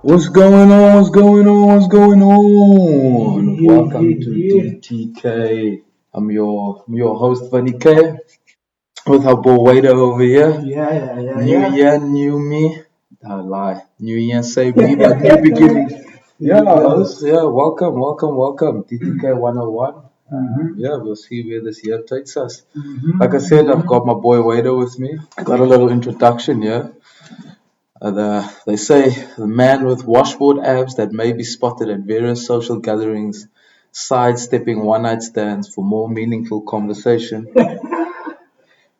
What's going on? What's going on? What's going on? Welcome to DTK. I'm your host Vanny K with our boy Wader over here. New year, new me. I lie. New year, same me, but new beginnings. Welcome. DTK 101. We'll see where this year takes us. Like I said, I've got my boy Wader with me. I got a little introduction, yeah. They say the man with washboard abs that may be spotted at various social gatherings, sidestepping one-night stands for more meaningful conversation.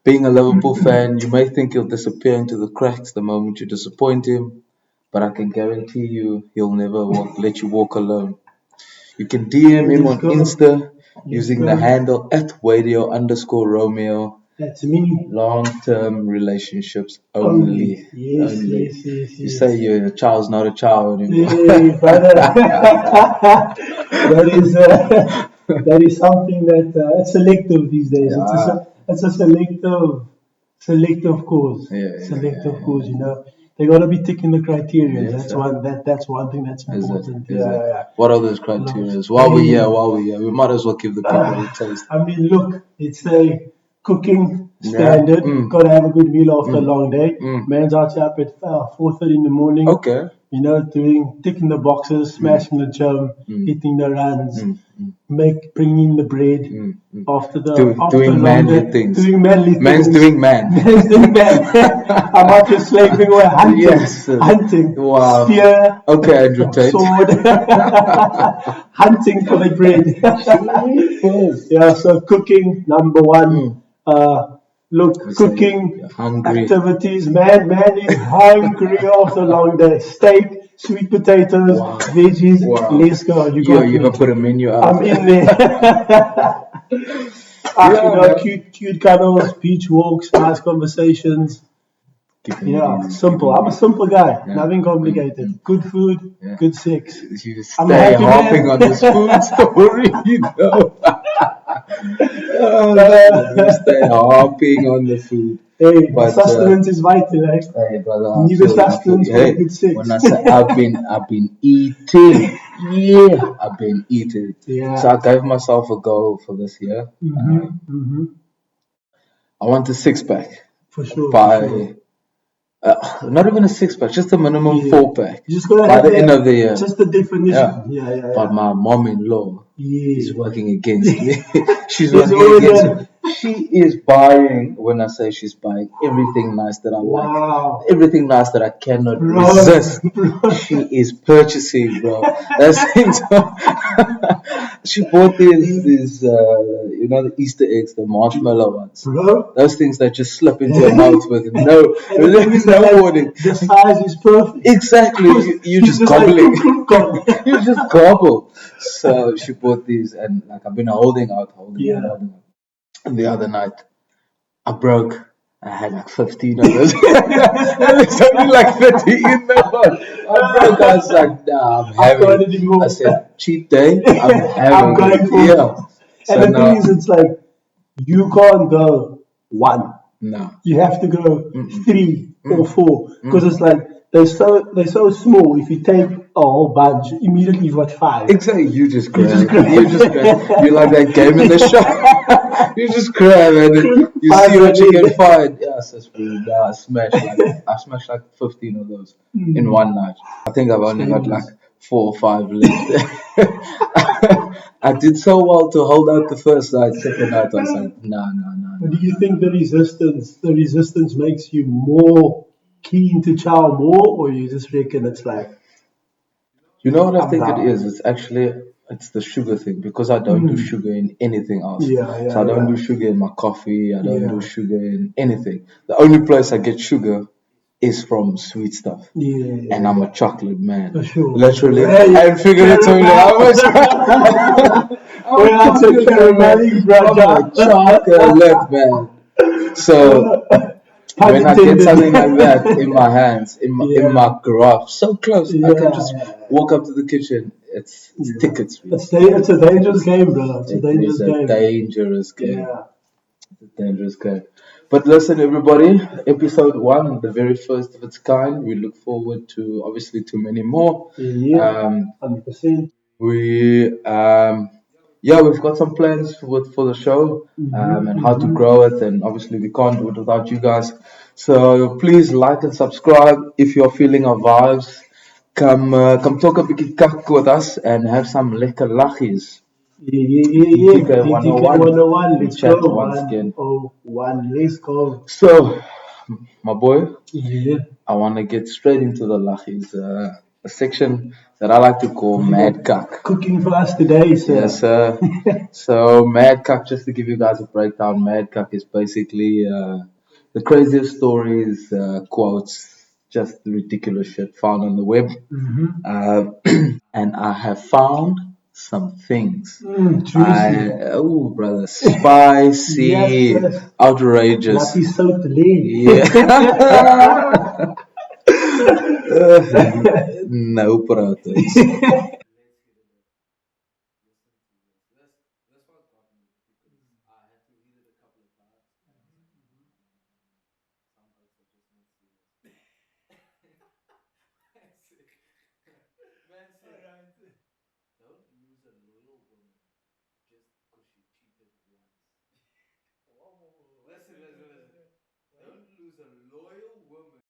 Being a Liverpool fan, you may think he'll disappear into the cracks the moment you disappoint him, but I can guarantee you he'll never let you walk alone. You can DM him on Insta using the handle @wadio_Romeo. That's me. Long-term relationships only. Yes. You say you're a child's not a child anymore. Hey, brother. that is something that it's selective these days. It's a selective cause. Selective cause. You know, they gotta be ticking the criteria. That's one thing that's important. What are those criteria? While we're here, we might as well give the people a taste. I mean, look, it's a cooking standard. Gotta have a good meal after a long day. Man's out here up at 4:30 in the morning. Okay. You know, ticking the boxes, smashing the gym, hitting the runs, bringing the bread after doing manly things. Doing manly things. Man's doing man. Man's doing man. I'm out here slaving away, hunting. Yes. Hunting. Wow. Spear. Okay, Andrew Tate. Sword. Hunting for the bread. So cooking, number one. Cooking activities. Man is hungry after a long day. Steak, sweet potatoes, veggies. Let's go. You gonna put a menu out. I'm in there. Cute cuddles, beach walks, nice conversations. Simple. I'm a simple guy. Nothing complicated. Good food, good sex. You stay hopping on this food story, stay hopping on the food. Hey, but sustenance is vital, right? Hey, brother. You need the sustenance for good sex. When I say I've been eating. Yeah, I've been eating. Yeah. So I gave myself a goal for this year. I want a six-pack. For sure. Not even a six-pack, just a minimum 4-pack. You just gotta by the end of the year. Just the definition. Yeah. But my mom-in-law is working against me. She's working against me. She is buying, when I say she's buying, everything nice that I like. Everything nice that I cannot resist. She is purchasing, bro. She bought these the Easter eggs, the marshmallow ones. Bro. Those things that just slip into your mouth with no warning. The size is perfect. Exactly. You just gobbling. You just gobble. So she bought these, and like I've been holding out. And the other night, I broke. I had like 15 of those. And it's only like 30 in the one. I broke. I was like, nah, I'm having. I said, cheat day. I'm having. I'm going for it. So and the thing is, it's like, you can't go one. No. You have to go 3 or 4. Because it's like, they're so small. If you take a whole bunch, immediately you've got 5. Exactly. You just grab. You like that game in the shop. You just grab and you see what you can find. Yes, that's really I smashed like 15 of those in one night. I think I've only got like 4 or 5 left. I did so well to hold out the first night. Second night I was like, no. But do you think the resistance makes you more keen to chow more, or you just reckon it's like? You know what I think it is? It's the sugar thing, because I don't do sugar in anything else. So I don't do sugar in my coffee. I don't do sugar in anything. The only place I get sugar is from sweet stuff. And I'm a chocolate man. For sure. Literally. And figuratively. I'm a chocolate man. So when I get something like that in my hands, in my garage, so close, I can just walk up to the kitchen. It's tickets. It's a dangerous game, brother. It's a dangerous game. Dangerous game. But listen, everybody, episode 1, the very first of its kind. We look forward to, obviously, to many more. Yeah, 100%. We've got some plans for the show, and how to grow it, and obviously we can't do it without you guys. So please like and subscribe if you're feeling our vibes. Come talk a bit kak with us and have some lekker lachis. Yeah. DTK 101, let's chat go. once again. 101, let's go. So, my boy, Yeah. I want to get straight into the lachis, a section that I like to call Mad Cuck. Cooking for us today, sir. Yes, sir. So, Mad Cuck, just to give you guys a breakdown, Mad Cuck is basically the craziest stories, quotes, just ridiculous shit found on the web. And I have found some things. Oh, brother, spicy, yes. Outrageous. Yeah. No praaters.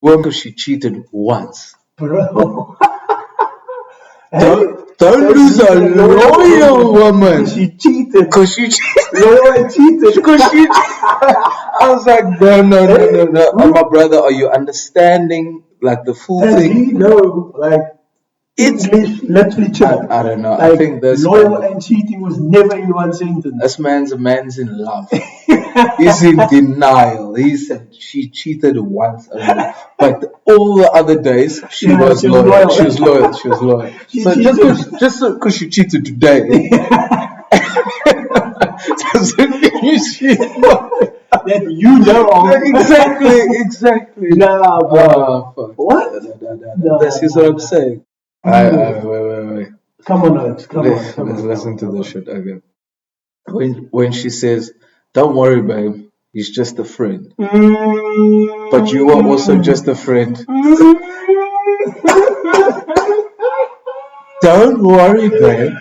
Because she cheated once. Bro. Don't lose a loyal woman. She cheated. Because she cheated. Loyal cheated. Because she cheated. I was like, no. Oh, my brother, are you understanding like the full thing? No, like it's literally chill. I don't know. Like, I think this loyal and cheating was never in one sentence. This man's in love. He's in denial. He said she cheated once only, but all the other days she was loyal. She was loyal. So just because she cheated today doesn't mean she's loyal. That you know of. Exactly. Nah, bro. Oh, fuck. What? No, this is what I'm saying. Wait. Come on, Alex. Let's listen to this shit again. When she says, "Don't worry, babe, he's just a friend," but you are also just a friend. Don't worry, babe.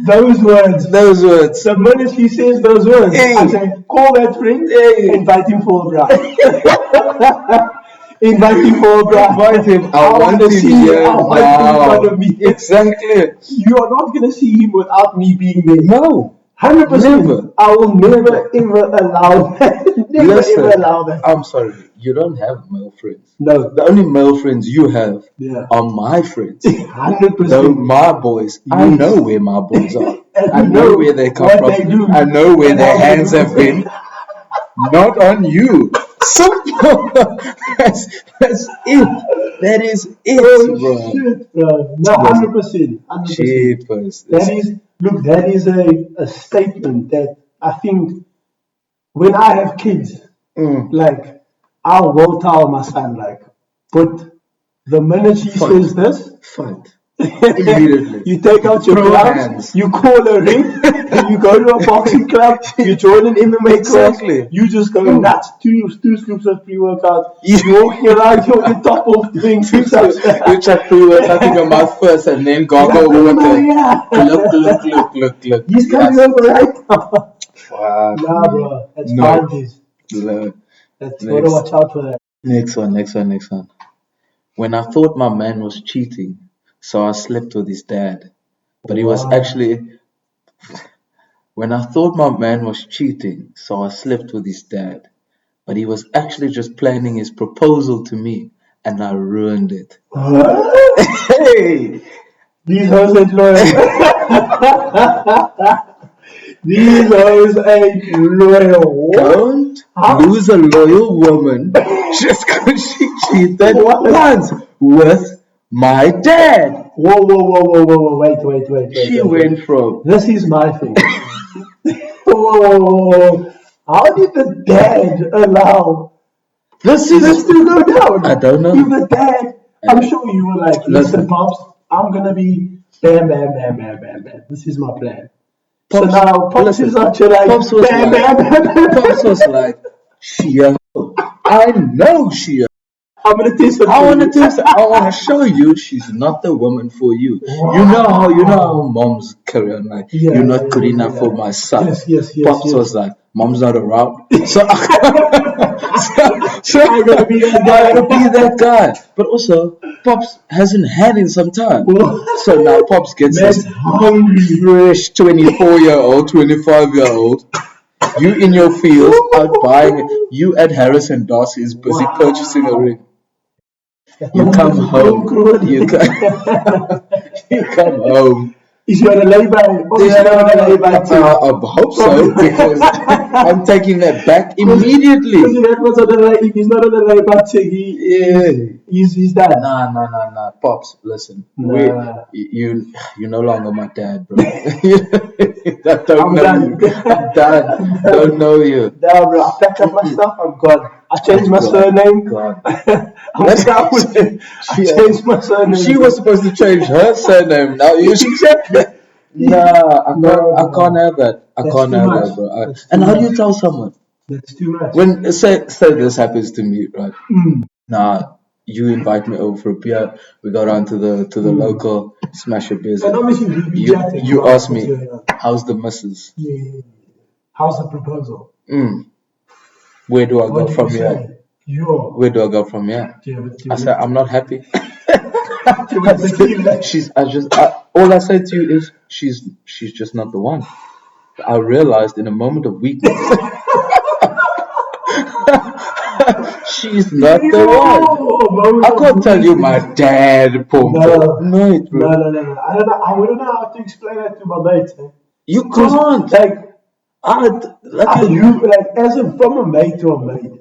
Those words. The minute she says those words, I say, call that friend, invite him for a drive. Invite him for a drive. Invite him. I want to see him in front of me. Exactly. You are not going to see him without me being there. No. 100%. Never. I will never ever allow that. Ever allow that. I'm sorry. You don't have male friends. No. The only male friends you have are my friends. 100%. They're my boys. Yes. I know where my boys are. I know where they come from. They do. I know where their hands have been. Not on you. Simple. That's it. That is it, bro. Shit, bro. No, 100%. 100%. Jeepers. That is a statement that I think when I have kids, like, I will tell my son, like, but the minute she says this, fight. Immediately. You take out your gloves, you call a ring, you go to a boxing club, you join an MMA class, you just go nuts, two scoops of pre-workout, you're walking around, you're on the top of doing push-ups. You check pre-workout in your mouth first and then goggle look. He's coming over right now. Wow. Nah, bro, that's boundaries. That's gotta watch out for that. Next one. When I thought my man was cheating, so I slept with his dad. But he was actually... When I thought my man was cheating, so I slept with his dad. But he was actually just planning his proposal to me, and I ruined it. Hey! These hoes ain't loyal. These hoes ain't loyal. Don't lose a loyal woman just because she cheated once with my dad. Whoa, wait. She went from... This is my thing. Whoa. How did the dad allow this to go down? I don't know. If the dad, I'm sure you were like, listen, Pops, I'm going to be bam. This is my plan. Pops, so now Pops is actually like, Pops was bam. Pops was like, yo, I know she. I'm gonna test her. I want to test. I want to show you she's not the woman for you. Wow. You know how moms carry on like you're not good enough for my son. Yes. Pops was like, mom's not around, so I gotta be that guy. But also, Pops hasn't had in some time, so now Pops gets this hungry, fresh 24-year-old, 25-year-old. You in your fields out buying. You at Harris and Darcy is busy purchasing a ring. You come home. You come home. Is you on a lay-by? I hope so, because I'm taking that back immediately. If he's not on a lay-by thing, he's done. Nah. Pops, listen. You're no longer my dad, bro. I don't know you. I'm done. Don't know you. Nah, bro. I packed up my stuff. I'm gone. I changed my surname. I changed my surname. She was supposed to change her surname. Now you should check that. Nah, I can't have that. I can't have that, bro. And how do you tell someone? That's too much. When say this happens to me, right? Nah, you invite me over for a beer. We go down to the local, smash a beer. You ask me, how's the missus? Yeah. How's the proposal? Where do I go from here? Where do I go from here? I said, I'm not happy. All I said to you is she's just not the one. I realized in a moment of weakness, she's not the one. I can't tell you my dad pumped her. No, bro. No. I don't know how to explain that to my mates. You can't. From a mate to a mate.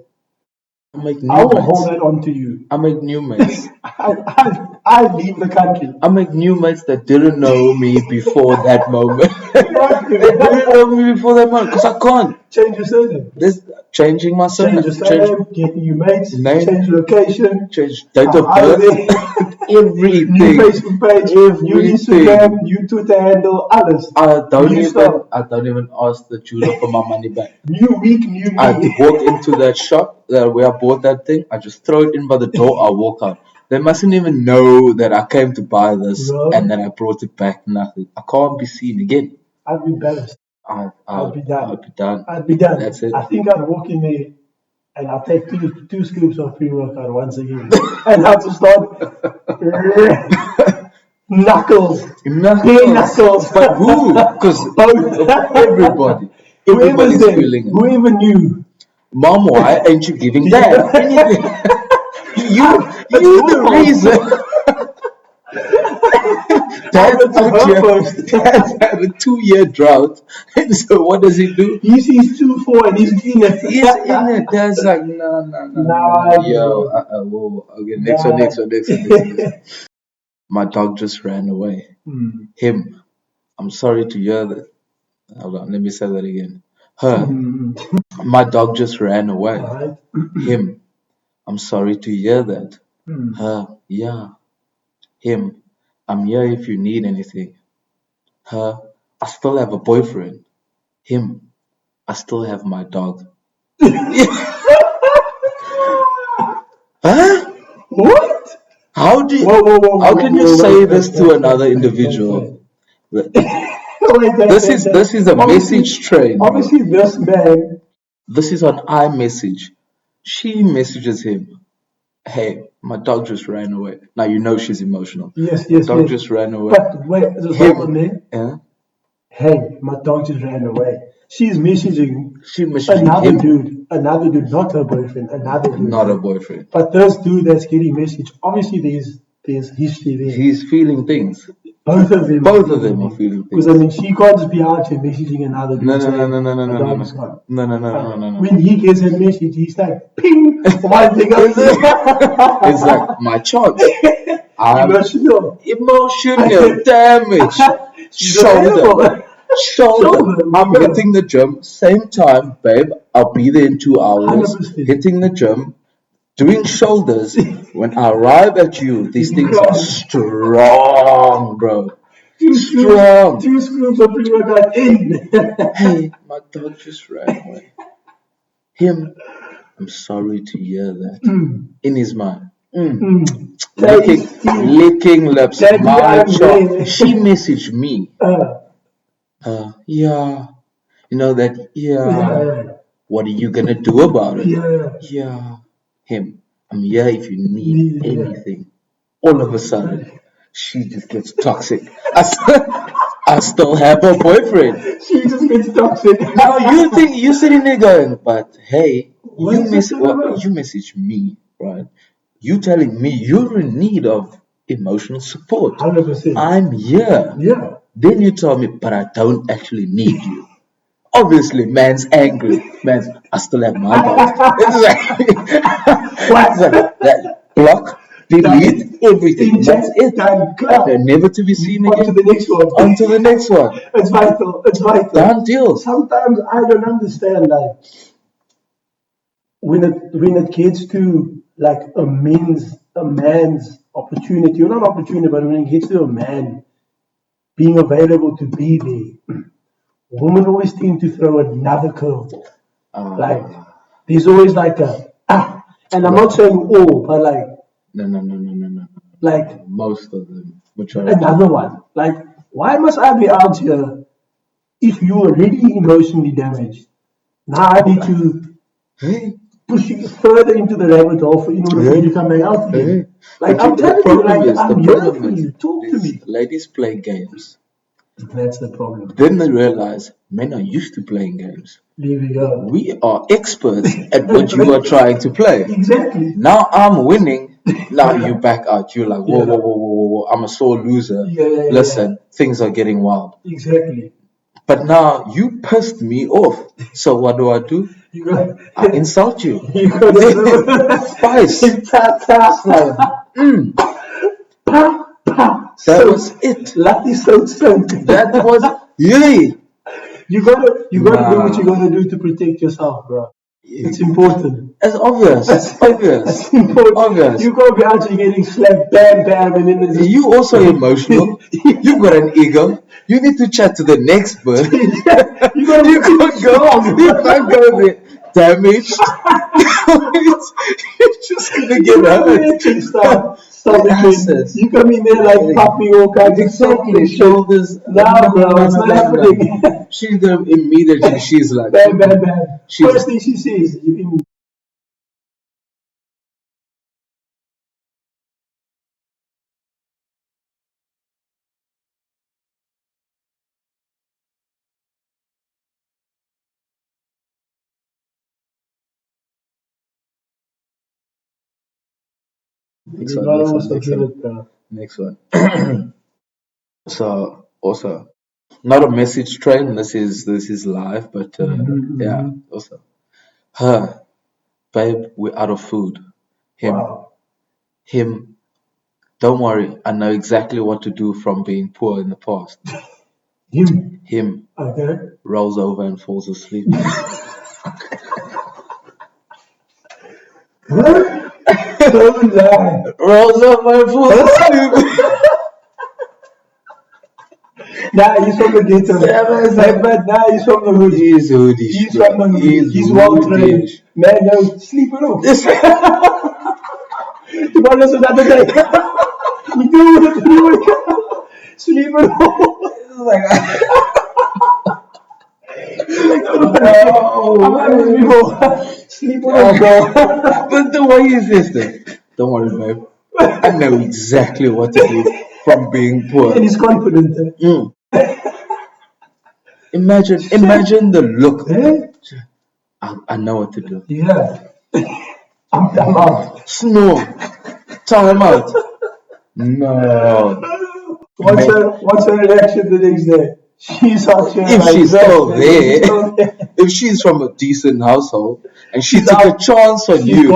I will hold that on to you. I make new mates. I leave the country. I make new mates that didn't know me before that moment. They didn't know me before that moment because I can't. Change your surname. Changing my surname. Change your surname, get new mates, change location, change date of birth, everything. New Facebook page, new Instagram, new Twitter handle, alles. I don't even ask the jeweler for my money back. New week, new me. I walk into that shop where I bought that thing. I just throw it in by the door. I walk out. They mustn't even know that I came to buy this and that I brought it back. Nothing. I can't be seen again. I'd be embarrassed. I'd be done. I'd be done. That's it. I think I'd walk in there and I'll take two scoops of pre-workout once again. And I'll just start knuckles. But who? Because everybody. Everybody's feeling it. Whoever knew. Mom, why ain't you giving that anything? You the reason. Dad's had a 2-year drought, and so what does he do? He's 2-4 and he's in it. He's in it. Dad's like, no. Yo, okay, next one. My dog just ran away. Him. I'm sorry to hear that. Hold on, let me say that again. Her. My dog just ran away. Him. I'm sorry to hear that. Her. Yeah. Him. I'm here if you need anything. Her. I still have a boyfriend. Him. I still have my dog. Huh? What? How can you say this to another individual? This is a message train. Obviously, this man. This is on iMessage. She messages him, "Hey, my dog just ran away." Now you know she's emotional. Yes. Dog just ran away. But wait, there's one there. Yeah. Hey, my dog just ran away. She's messaging. Another him. dude, not her boyfriend, another dude. Not a boyfriend. But this dude that's getting messaged, obviously there's history there. He's feeling things. Both of them are feeling things. Because I mean, she can't just be out here messaging another dude. No. When he gets a message, he's like, ping, one thing up. It's like my chance. I'm emotional damage. Shoulder. I'm hitting the gym. Same time, babe. I'll be there in 2 hours. 100%. Hitting the gym. Doing shoulders. When I arrive at you, these things are strong, bro. Strong. 2 scoops of pre-workout in. Hey, my dog just ran away. Him. I'm sorry to hear that. Mm. In his mind. Daddy, Licking lips. Daddy, My I'm child. ready. She messaged me. Yeah. You know that, Yeah. what are you gonna do about it? Yeah. Yeah. Him. I'm here if you need Yeah. anything. All of a sudden, she just gets toxic. I still have a boyfriend. She just gets toxic. Now you think you're sitting there going, but hey, you What's it about? message me, right? You telling me you're in need of emotional support. 100%. I'm here. Yeah. Then you tell me, but I don't actually need you. Obviously, man's angry. Man's, I still have my box. That block, delete everything. That's it. They're never to be seen On again. to the next one. On to the next one. It's vital. It's vital. Done deal. Sometimes I don't understand, like, when it gets to like a man's opportunity, or not opportunity, but when it gets to a man being available to be there, women always tend to throw another curveball. Like, there's always like and I'm not saying all, but like, No. like Most of them. Majority. another one. Like, why must I be out here if you're already emotionally damaged? Now I need to push you further into the rabbit hole in order for you to come back out again. Like, I'm telling you, like, I'm here for you. Talk to me. Ladies play games. That's the problem. Then they realize men are used to playing games. There we go. We are experts at what you are trying to play. Exactly. Now I'm winning. Now you back out. You're like, whoa. I'm a sore loser. Listen, things are getting wild. Exactly. But now you pissed me off. So what do? I insult you. Spice. That was it. That was yay. You gotta do what you gotta do to protect yourself, bro. It's important. It's obvious. It's important. Obvious. You gotta be out here getting slapped, bam, and then there's you also emotional. You've got an ego. You need to chat to the next bird. you can't go. You can't go there. Damaged. You're just gonna get hurt. You come in there like popping all kinds of Exactly. Shoulders. Nah, bro, it's not happening. She's gonna immediately. She's like, bam. First thing she says, Next one. So also, not a message train. This is live, but yeah. Also, her, babe, we're out of food. Him. Don't worry, I know exactly what to do from being poor in the past. Him. Okay. Rolls over and falls asleep. Don't lie. Rolls over and falls asleep. Nah, he's from the ghetto. But nah, he's from the hood. He's hoodie. He's from the hood. He's well trained. Man, no, sleep it off. Tomorrow's another day. We do it. Sleep it off. Sleep it off. But the way he says this, don't worry, babe. I know exactly what to do from being poor. And he's confident. Imagine the look. I know what to do. Yeah. I'm out. Snore. Tell him out. No. What's her reaction the next day? She's out here. If she's still there, if she's from a decent household and she took a chance on you,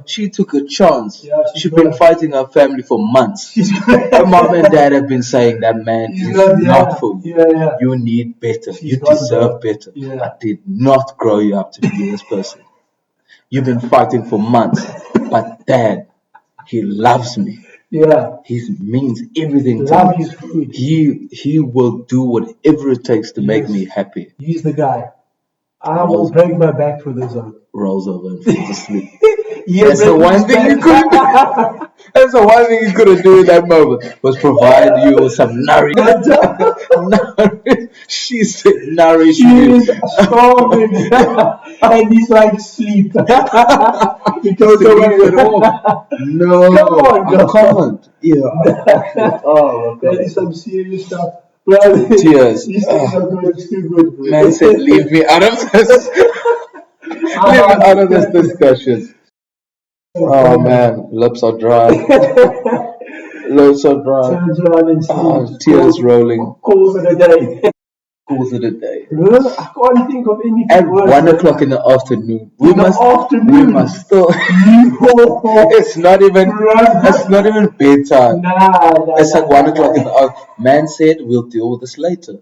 she took a chance. Yeah, she's been fighting her family for months. Her mom and dad have been saying that man is not for you. Yeah. You need better. You deserve better. I did not grow you up to be this person. You've been fighting for months, but dad, he loves me. Yeah. He means everything to me. He will do whatever it takes to make me happy. He's the guy. I will break my back for this one. Rolls over and falls asleep. That's the one thing you could do. That's the one thing you couldn't do in that moment was provide you with some nourishment. She said nourish She you. is starving. And he's like sleep. He goes away. No, Come on, I can't. Yeah. Oh, that is some serious stuff. Bro, tears. These things are good. It's too good, bro. Man said, leave me out of this. Leave me out of this discussion. Oh man, lips are dry. Lips are dry. Turns around and sleeps. Tears rolling. Calls it a day. Calls it a day. Bro, I can't think of anything At worse. 1 o'clock in the afternoon. We must still. It's not even bedtime. Nah, it's like 1 o'clock in the afternoon. Man said, we'll deal with this later.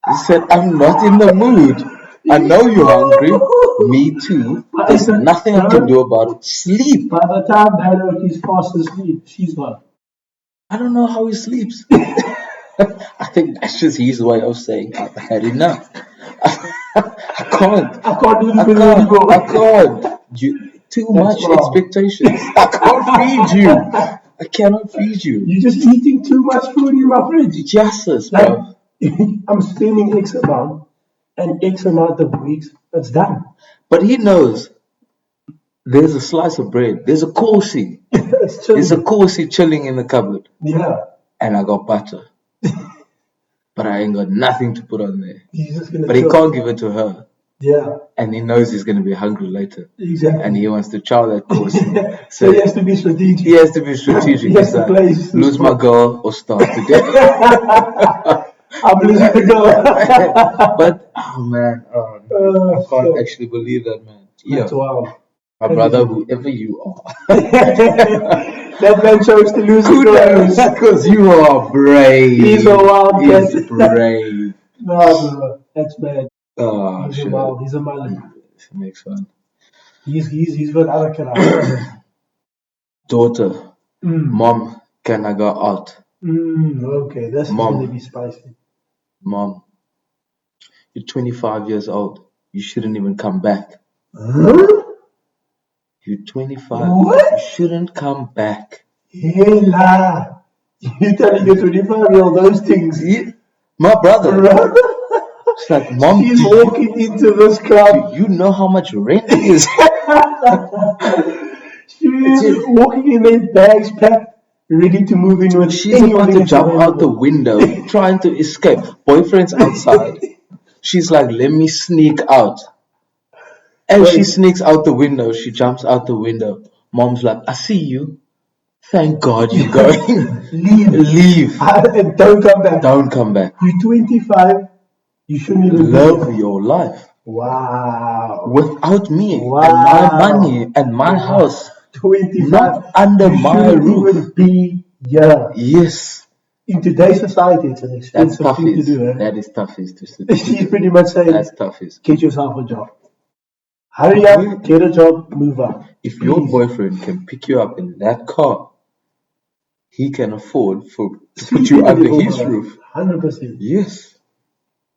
He said, I'm not in the mood. I know you're hungry. Me too. There's nothing I can do about it. Sleep. By the time Baddock is fast asleep, she's gone. I don't know how he sleeps. I think that's just his way of saying I've had enough. I can't do this anymore. I can't. Too much expectations. I can't feed you. I cannot feed you. You're just eating too much food in my fridge. Justice, bro. I'm spending X amount and X amount of weeks. It's done. But he knows there's a slice of bread. There's a corsi. There's a corsi chilling in the cupboard. Yeah. And I got butter. But I ain't got nothing to put on there. But he can't give it to her. Yeah. And he knows he's going to be hungry later. Exactly. And he wants to chow that corsi. So he has to be strategic. He has to be strategic. He has to play. Lose my girl or starve to death. I'm losing the girl. But, oh man, I can't actually believe that, man. That's wild. My brother, whoever you are. That man chose to lose the girl. Because you are brave. He's a wild cat. He's brave. No, bro. That's bad. Oh, he's a wild. He's a mullet. It makes fun. He's got other characters. Daughter, Mom, can I go out? Okay, that's going to be spicy. Mom, you're 25 years old. You shouldn't even come back. Huh? You're 25. What? You shouldn't come back. Hela. You're telling your 25-year-old those things? My brother. It's like, Mom, she's walking into this club. You know how much rent it is? She's walking in with bags packed, ready to move in with. She's about to jump out the window, trying to escape. Boyfriend's outside. She's like, let me sneak out. As she sneaks out the window, she jumps out the window. Mom's like, I see you. Thank God you're going. Leave. And don't come back. Don't come back. You're 25. You shouldn't even live your life. Wow. Without me and my money and my house. 25. Not under my roof. Even be here. Yes. In today's society, it's an expensive thing to do. That is toughest to do. She's pretty much saying, that's toughest. Get yourself a job. Hurry up, get a job, move up. If your boyfriend can pick you up in that car, he can afford to put you under his roof. 100%. Yes.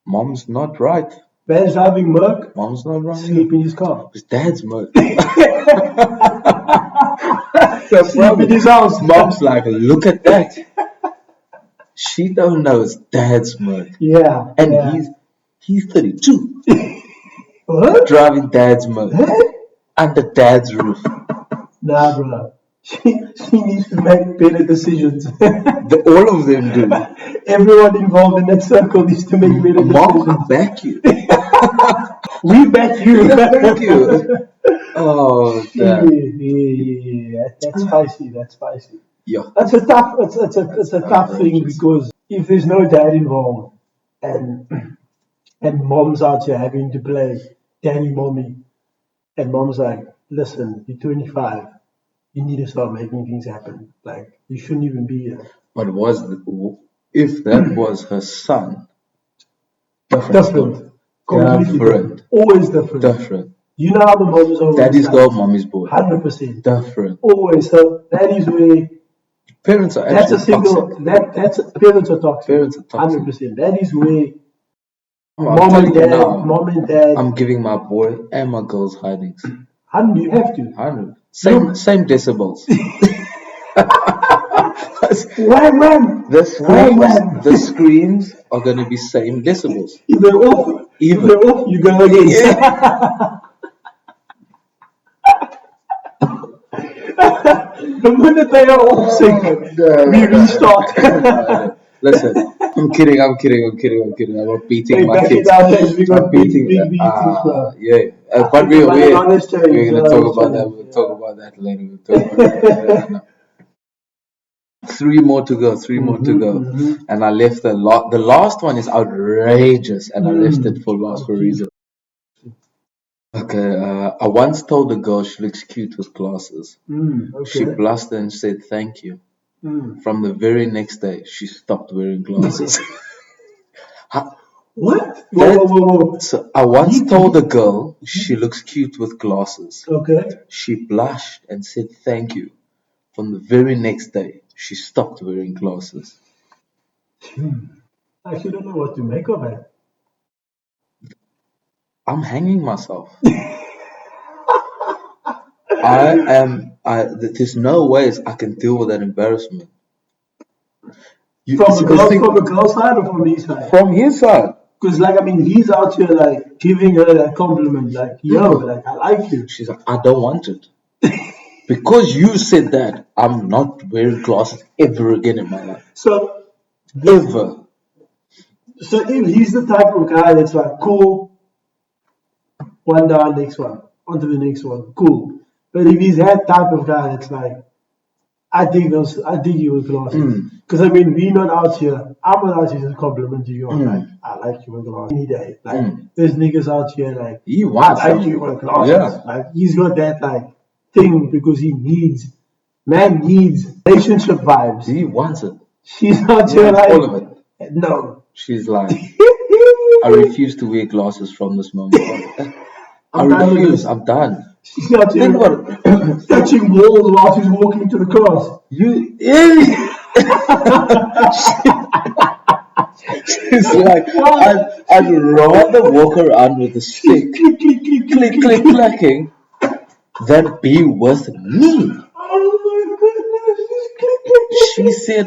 Mom's not right. Man's driving Merc. Mom's not right. Sleep in his car. It's Dad's Merc. Sleep in his house. Mom's like, look at that. She don't know it's Dad's Merc. Yeah. And he's 32. What? Driving Dad's Merc. Under Dad's roof. Nah, bro. She needs to make better decisions. All of them do. Everyone involved in that circle needs to make better decisions. Mom, I back you. We back you. Thank you. Oh, damn. Yeah. That's spicy. That's spicy. Yeah. That's a tough. It's a tough thing because if there's no dad involved and mom's out here having to play daddy, mommy, and mom's like, listen, you're 25. You need to start making things happen. Like, you shouldn't even be here. But if that was her son, different. Completely different. Always different. Different. You know how the moms are. Daddy's girl, mommy's boy. 100%. Different. Always. So that is where parents are actually toxic. Parents are toxic. Parents are toxic. 100%. That is where Mom and dad. I'm giving my boy and my girls hidings. 100, you have to. 100. Same decibels. Wham! The screams are going to be same decibels. If they're off, you go again. Yeah. The minute they are off sync, we restart. Listen, I'm kidding. I'm not beating my kids. I'm beating. But we're going to talk about that. We'll talk about that later. Three more to go. And I left the last one is outrageous, and I left it for last for a reason. Okay, I once told a girl she looks cute with glasses. She blushed and said thank you. From the very next day, she stopped wearing glasses. What? Whoa. So I once told a girl she looks cute with glasses. Okay. She blushed and said thank you. From the very next day, she stopped wearing glasses. I actually don't know what to make of it. I'm hanging myself. There's no ways I can deal with that embarrassment. From a girl's side or from his side? From his side. Because, he's out here, giving her that compliment, I like you. She's like, I don't want it. Because you said that, I'm not wearing glasses ever again in my life. Ever. So if he's the type of guy that's like, cool, one down, next one, on to the next one, cool. But if he's that type of guy that's like, I dig you with glasses. Because we're not out here. I'm not out here to compliment you. I'm like, I like you with glasses any day. There's niggas out here I like you with glasses. Yeah. He's got that thing because man needs relationship vibes. He wants it. She's out here all of it. No. She's like, I refuse to wear glasses from this moment on. I refuse. I'm done. She's not touching walls while she's walking to the class. She's like, I'd rather walk around with a stick, click, clacking, than be with me. Oh my goodness, she's clicking. She said,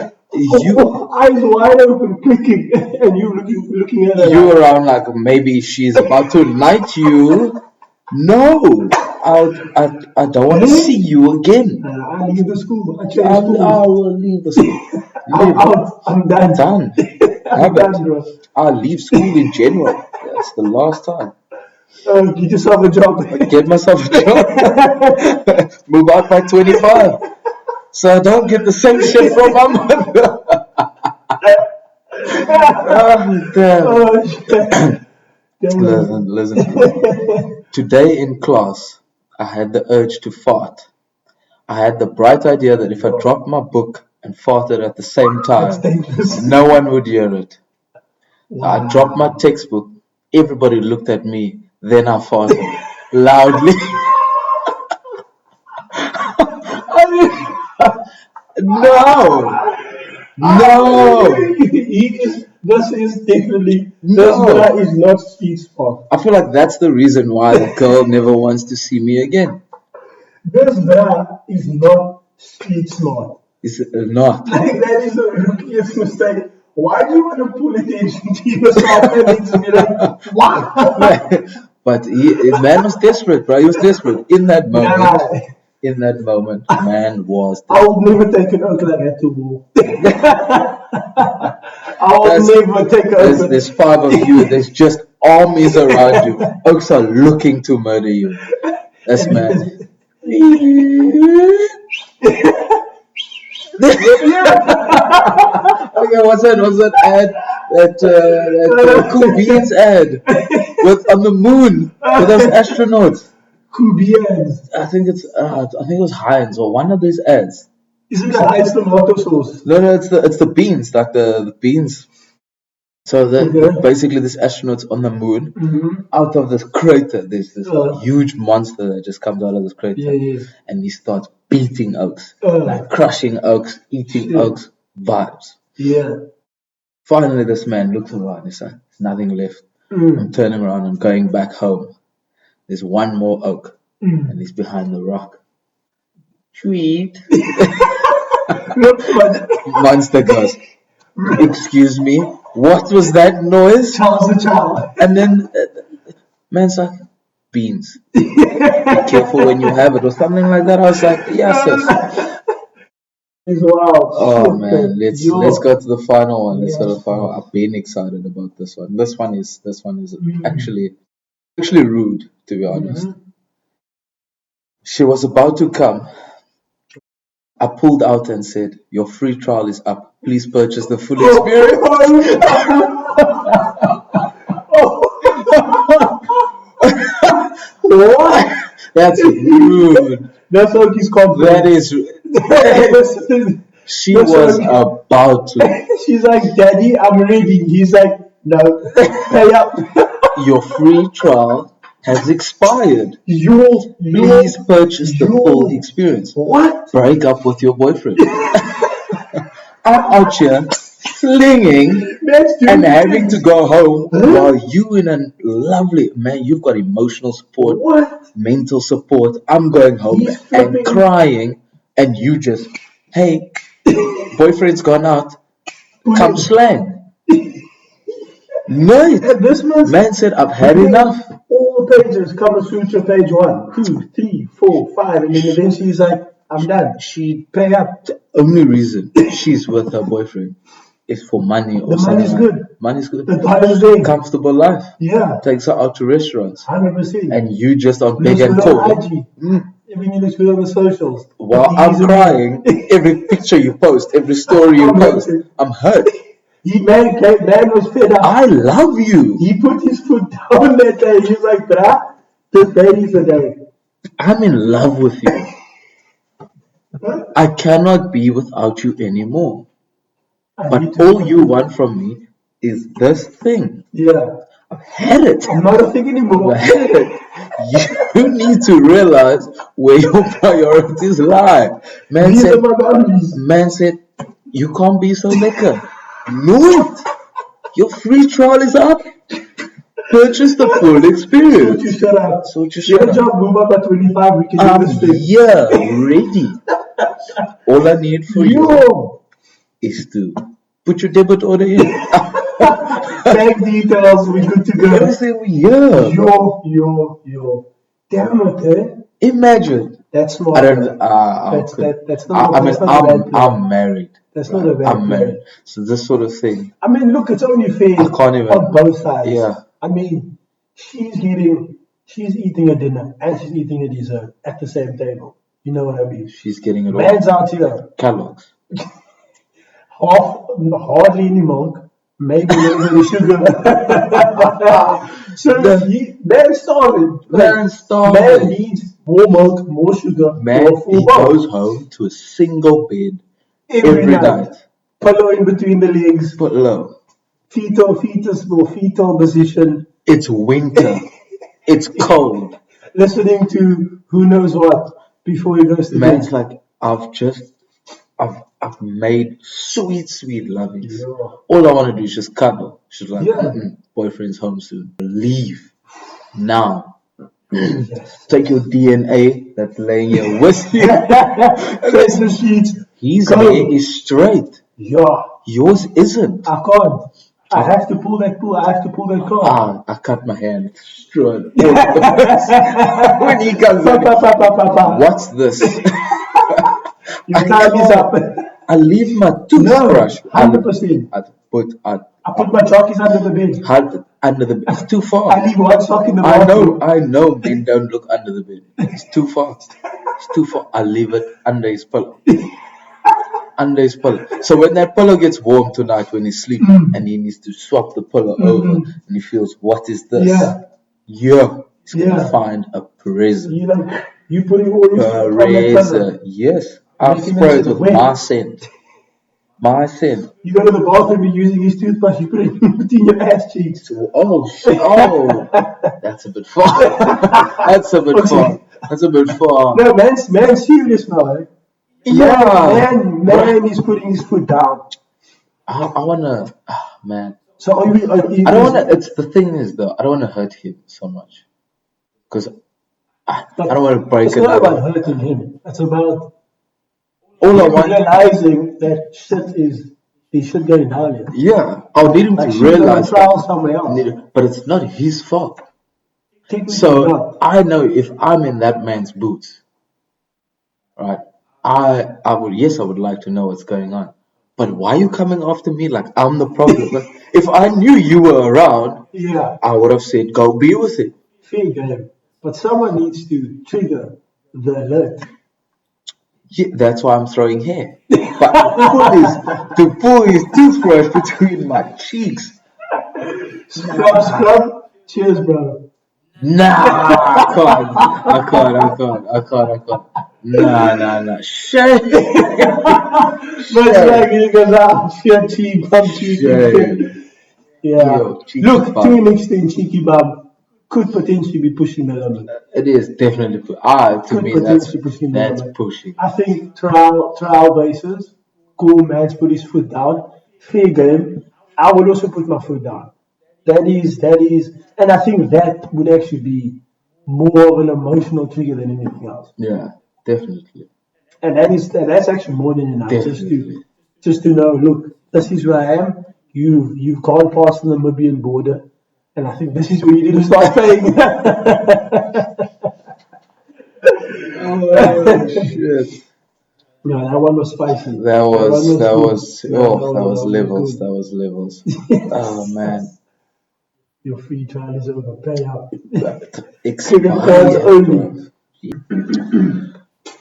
eyes wide open, clicking, and you looking at her. You around like maybe she's about to knight you. No, I don't want to see you again. I leave the school. I will leave the school. I'm done. Done. I'll leave school in January. That's the last time. Get yourself a job. Get myself a job. Move out by 25. So I don't get the same shit from my mother. Listen. Today in class, I had the urge to fart. I had the bright idea that if I dropped my book and farted at the same time, no one would hear it. Wow. I dropped my textbook. Everybody looked at me. Then I farted loudly. No. This is definitely this guy is not street smart. I feel like that's the reason why the girl never wants to see me again. This guy is not street smart. Is it not? That is the rookiest mistake. Why do you want to pull attention to yourself and then to be like, wow? But man was desperate, bro. He was desperate in that moment. In that moment, man was desperate. I would never take an oak like that to war. I would never take an oak. There's 5 of you. There's just armies around you. Oaks are looking to murder you. That's mad. Okay, what's that ad? That Cool Beans ad on the moon with those astronauts. Cool Beans. I think it was Heinz or one of these ads. Isn't that Heinz tomato sauce? No, it's the beans, like the beans. So basically this astronaut's on the moon. Out of this crater, there's this huge monster that just comes out of this crater, and he starts beating oaks, like crushing oaks, eating oaks, vibes. Yeah. Finally, this man looks around. He's like, "There's nothing left." I'm turning around. I'm going back home. There's one more oak, and he's behind the rock. Sweet. Monster goes, excuse me, what was that noise? Charles the Child. And then man's like, beans. Be careful when you have it, or something like that. I was like, yes, sis. Wow. Oh man, let's go to the final one. Let's go to the final. I've been excited about this one. This one is actually rude, to be honest. She was about to come. I pulled out and said, your free trial is up. Please purchase the full experience. What? That's rude. That's how he's confident. That is. She was about to. She's like, Daddy, I'm ready. He's like, no, pay up. Your free trial has expired. Please purchase the full experience. What? Break up with your boyfriend. I'm out here slinging and having to go home while you in a lovely man. You've got emotional support, mental support. I'm going home and crying, and you just, hey, boyfriend's gone out. Come slang. No, this man said, I've had enough. All the pages, Kama Sutra, page 1, 2, 3, 4, 5, and then eventually he's like, I'm done. She pay up. The only reason she's with her boyfriend is for money or something. Money's good. Money's good. The time is good. Comfortable life. Yeah. Takes her out to restaurants. 100%. And you just on big and tall. Everything looks good on the socials. While I'm crying, every picture you post, every story you post, I'm hurt. Man was fed up. I love you. He put his foot down that day. He's like, bruh, this day is the day. I'm in love with you. I cannot be without you anymore. But all you want from me is this thing. Yeah. I've had it. I'm not a thing anymore. I've had it. You need to realize where your priorities lie. Man said, you can't be so liquor. Know it. Your free trial is up. Purchase the full experience. So you shut up. So you shut up. Job, move up at 25. We can do this thing. Yeah, ready. All I need for you is to put your debit order in. Bank details. We're good to go. Everything. Yeah. Yo. Damn it, eh? Imagine. That's not. I don't. That's not. I'm married. That's not a bad I'm married. So this sort of thing. I mean, look, it's only fair I can't even, on both sides. Yeah. I mean, she's eating a dinner and she's eating a dessert at the same table. You know what I mean? She's getting it all. Man's out here. Kellogg's. Hardly any milk. Maybe a little bit of sugar. So man's starving. Man needs more milk, more sugar, more food. He goes home to a single bed every night. Pillow in between the legs. Pillow. Fetal position. It's winter. It's cold. Listening to who knows what before he goes to bed. Man's like, I've made sweet lovings. Yeah. All I want to do is just cuddle. She's like, boyfriend's home soon. Leave now. Yes. Take your DNA that's laying here with you. Face the sheet. His hair is straight. Yeah. Yours isn't. I can't. I have to pull that car. I cut my hand straight. When he comes in, what's this? Your time is up. I leave my toothbrush. 100%. I put my chockies under the bed. It's too far. I leave one sock in the bathroom. I know men don't look under the bed. It's too far. I leave it under his pillow. Under his pillow. So when that pillow gets warm tonight when he's sleeping and he needs to swap the pillow over and he feels, what is this? Yeah. He's going to find a present. You putting all your present. Yes. I'm sprayed with my scent. You go to the bathroom, you're using his toothbrush, you put it between your ass cheeks. Oh, that's a bit far. That's a bit far. No, man's serious now, eh? Man is putting his foot down. I wanna, man. So I don't want to. It's the thing is though. I don't want to hurt him so much because I don't want to break it. It's not about hurting him. It's about all I want realizing that shit is he should go down here. Yeah, I need him to realize somewhere else. But it's not his fault. So I know if I'm in that man's boots, right? I would like to know what's going on. But why are you coming after me like I'm the problem? If I knew you were around, I would have said, go be with it. Fair game. But someone needs to trigger the alert. Yeah, that's why I'm throwing hair. But to pull his toothbrush between my cheeks. Scrub. Cheers, bro. Nah, I can't. Nah. Shame. That's like he goes out, your cheek, bum cheeky. Yeah. Look, to an extent, cheeky bum could potentially be pushing the limit. It is definitely to me that's pushing. I think trial basis, cool man's put his foot down, fair game. I would also put my foot down. That is, and I think that would actually be more of an emotional trigger than anything else. Yeah, definitely. And that's actually more than enough. Definitely. Just to know, look, this is where I am. You've gone past the Namibian border, and I think this is where you need to start paying. Oh shit! No, that one was spicy. That was levels. That was levels. Oh man. Your free trial is over. Pay up. Expired only.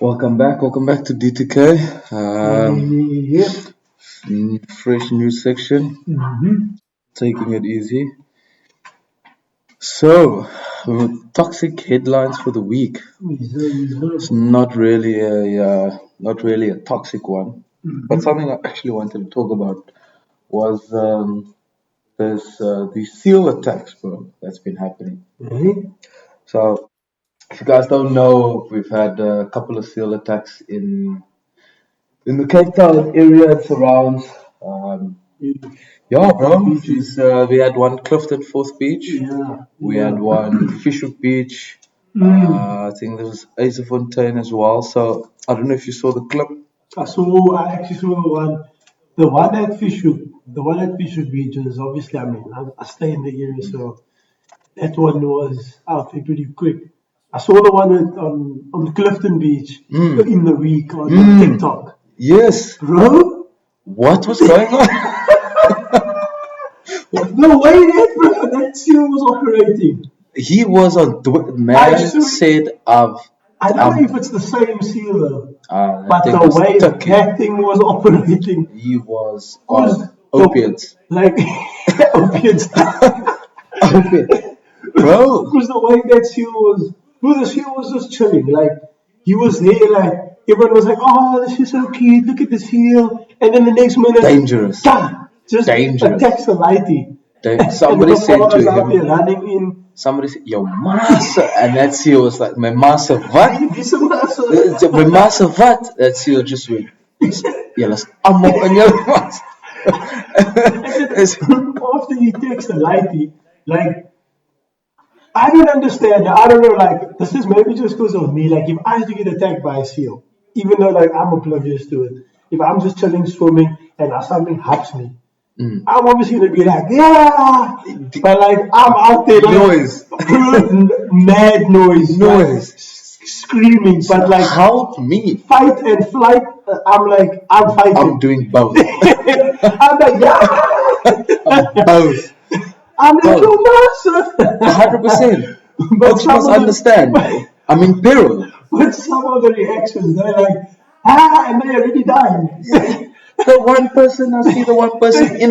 Welcome back to DTK. Fresh news section. Taking it easy. So, toxic headlines for the week. It's not really a toxic one, but something I actually wanted to talk about was there's the seal attacks, bro, that's been happening. So, if you guys don't know, we've had a couple of seal attacks in the Cape Town area and surrounds. Yeah, bro. We had one Clifton Fourth Beach. We had one Fishhook Beach. I think there was Eisenfontein as well. So I don't know if you saw the clip. I actually saw the one. The one at Fishhook Beach is obviously. I mean, I stay in the area, so that one was out there pretty quick. I saw the one on Clifton Beach in the week on TikTok. Yes, bro. What was going on? The way that seal was operating. He was on. Man said, I don't know if it's the same seal though. But the way that thing was operating. He was on opiates. Like opiates. Bro. Because the way that seal was. Bro, the seal was just chilling. Like, he was there, like, everyone was like, oh, this is so cute, look at the seal. And then the next minute. Dangerous. Just attacks the lighty. Somebody said to him, running in. Somebody said, yo, massa. And that seal was like, my massa what? My massa what? That seal just went, yeah, let's ammo on your massa. After he takes the lighty, like, I don't understand. I don't know, like, this is maybe just because of me. Like, if I had to get attacked by a seal, even though, like, I'm oblivious to it, if I'm just chilling, swimming, and something haps me, I'm obviously going to be like, yeah! But, like, I'm out there, like, noise. Mad noise. Like, screaming, but, like, help me. Fight and flight, I'm fighting. I'm doing both. I'm like, yeah! Both. I'm like, your master. 100%. But you must understand. I'm in peril. But some of the reactions, they're like, and they already died. The one person in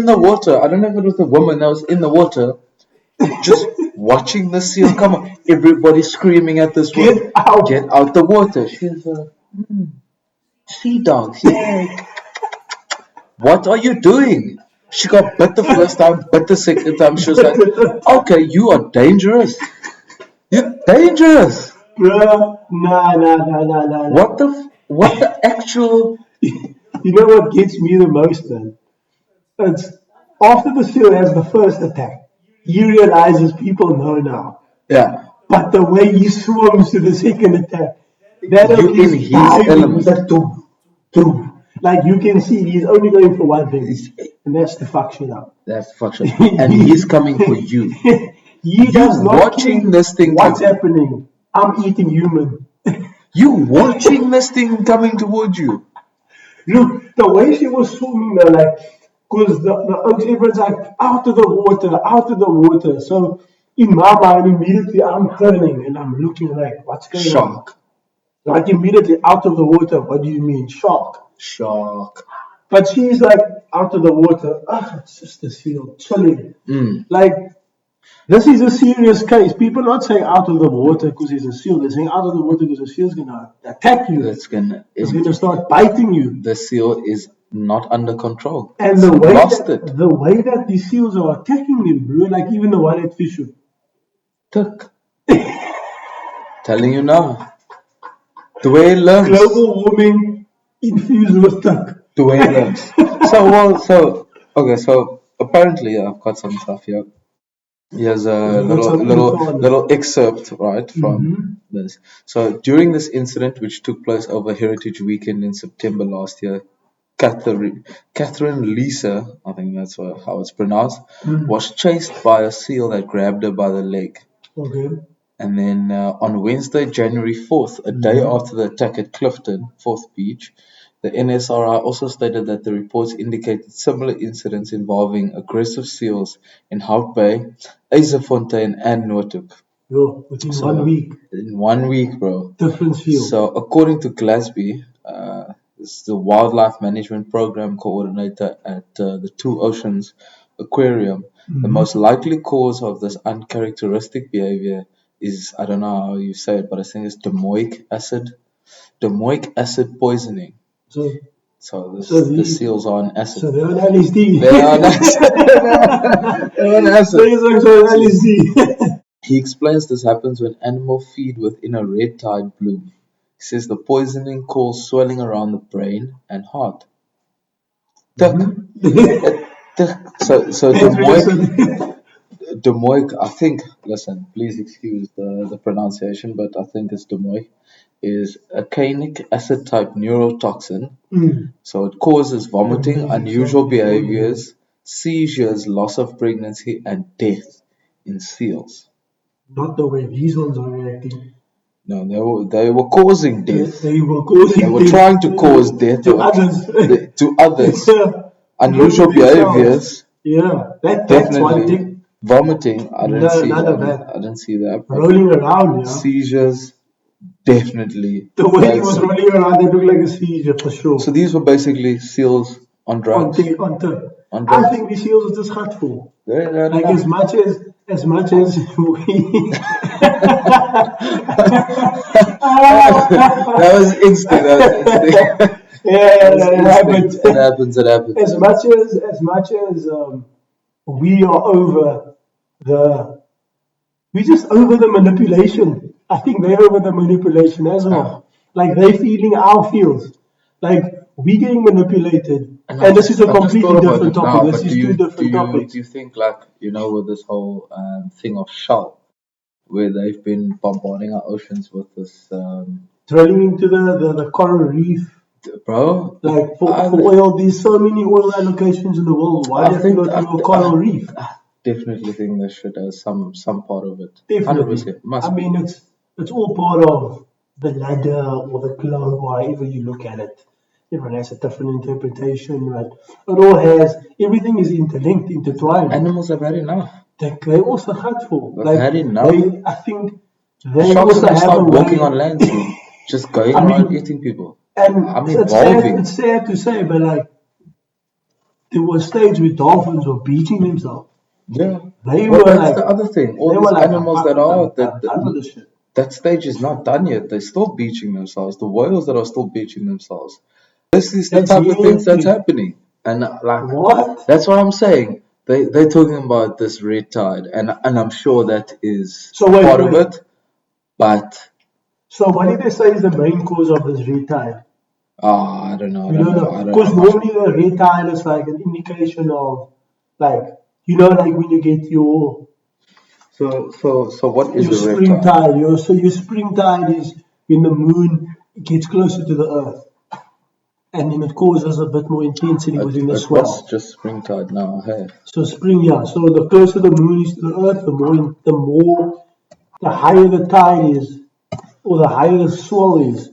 the water. I don't know if it was the woman that was in the water, just watching the seal come up. Everybody screaming at this woman, get out the water. She's sea dogs. Yeah. What are you doing? She got bit the first time, bit the second time. She was like, okay, you are dangerous. You're dangerous. Bruh, nah. What the actual... You know what gets me the most, man? It's After the seal has the first attack, he realizes people know now. Yeah. But the way he swarms to the second attack, that You of in his his timing element. was a doom. Like you can see, he's only going for one thing, and that's to fuck shit up. That's fuck shit. And he's coming for you. He does not watching care this thing what's happening. I'm eating human. You watching this thing coming towards you. Look, the way she was swimming there, like, because the oaks, everyone's like, out of the water. So in my mind, immediately I'm turning and I'm looking like, what's going on? Shark. Like immediately out of the water. What do you mean? Shark. But she's like out of the water. It's just a seal, chilling. Like, this is a serious case. People not saying out of the water because he's a seal. They're saying out of the water because the seal's going to attack you. It's going to start biting you. The seal is not under control. And the way that the seals are attacking him, bro, like even the one at Fisher. Tuck. Telling you now. The way it learns. Global warming infused with tuck. The way it learns. So apparently I've got some stuff here. Here's a little excerpt, right, from this. So during this incident, which took place over Heritage Weekend in September last year, Catherine Lisa, I think that's how it's pronounced, was chased by a seal that grabbed her by the leg. Okay. And then on Wednesday, January 4th, a day after the attack at Clifton, 4th Beach, the NSRI also stated that the reports indicated similar incidents involving aggressive seals in Hout Bay, Eiserfontein, and Noordhoek. Yo, within 1 week. In 1 week, bro. Different seals. So according to Glasby, this is the Wildlife Management Program Coordinator at the Two Oceans Aquarium, the most likely cause of this uncharacteristic behavior is, I don't know how you say it, but I think it's domoic acid poisoning. So the seals are on acid. So they're on LSD. They're on acid. LSD. He explains this happens when animals feed within a red tide bloom. He says the poisoning causes swelling around the brain and heart. So domoic, I think, listen, please excuse the pronunciation, but I think it's domoic, is a canic acid type neurotoxin. So it causes vomiting, unusual behaviors, seizures, loss of pregnancy, and death in seals. Not the way these ones are reacting. No, they were causing death. They were trying to cause death to others. To others. Unusual behaviors. Yeah, that's one thing. Vomiting, I didn't see that. I didn't see that. Rolling around, yeah. Seizures, definitely. The way he was rolling around, they looked like a seizure for sure. So these were basically seals on drugs. On drugs. I think the seals are just hurtful. Like as much as we that was instant. It happens. As much as we are over we're just over the manipulation. I think they're over the manipulation as well. Like they're feeling our feels. Like we're getting manipulated. And this is a completely different topic. This is two different topics. Do you think, like, with this whole thing of Shell, where they've been bombarding our oceans with this drilling into the coral reef, bro? Like for oil, there's so many oil allocations in the world. Why do you go to a coral reef? Definitely think they should have some part of it. Definitely. 100%. I mean, it's all part of the ladder or the globe, however you look at it. Everyone has a different interpretation, but everything is interlinked, intertwined. Animals have had enough. They also hurtful. They've had enough. I think they Sharks also have start walking on land soon. Just going around eating people. And evolving. It's sad to say, but like there were stages where dolphins were beaching themselves. Yeah. That's the other thing. All these animals that stage is not done yet. They're still beaching themselves. The whales that are still beaching themselves. This is the type of things that's happening. And what? That's what I'm saying. They're talking about this red tide, and I'm sure that is part of it. But so what did they say is the main cause of this red tide? I don't know. Because normally the red tide is like an indication of Like, you know, like when you get your So what is your the red spring tide? tide. Your spring tide is when the moon gets closer to the earth, and then it causes a bit more intensity within the It was swell. just springtide now, hey. So spring, yeah. So the closer the moon is to the earth, the higher the tide is, or the higher the swell is,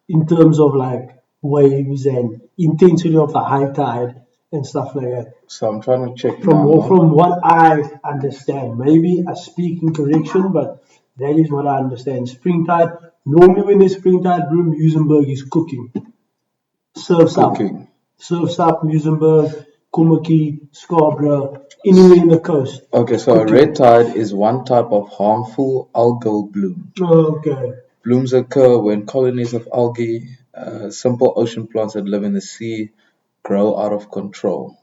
in terms of like waves and intensity of the high tide and stuff like that. So I'm trying to check From now. from what I understand, maybe I speak in correction, but that is what I understand. Springtide. Normally, when there's springtide, Broom Muizenberg is cooking. Surfs Cooking. up Muizenberg, Kommetjie, Scarborough, anywhere in the coast. Okay, so a red tide is one type of harmful algal bloom. Okay. Blooms occur when colonies of algae, simple ocean plants that live in the sea, grow out of control.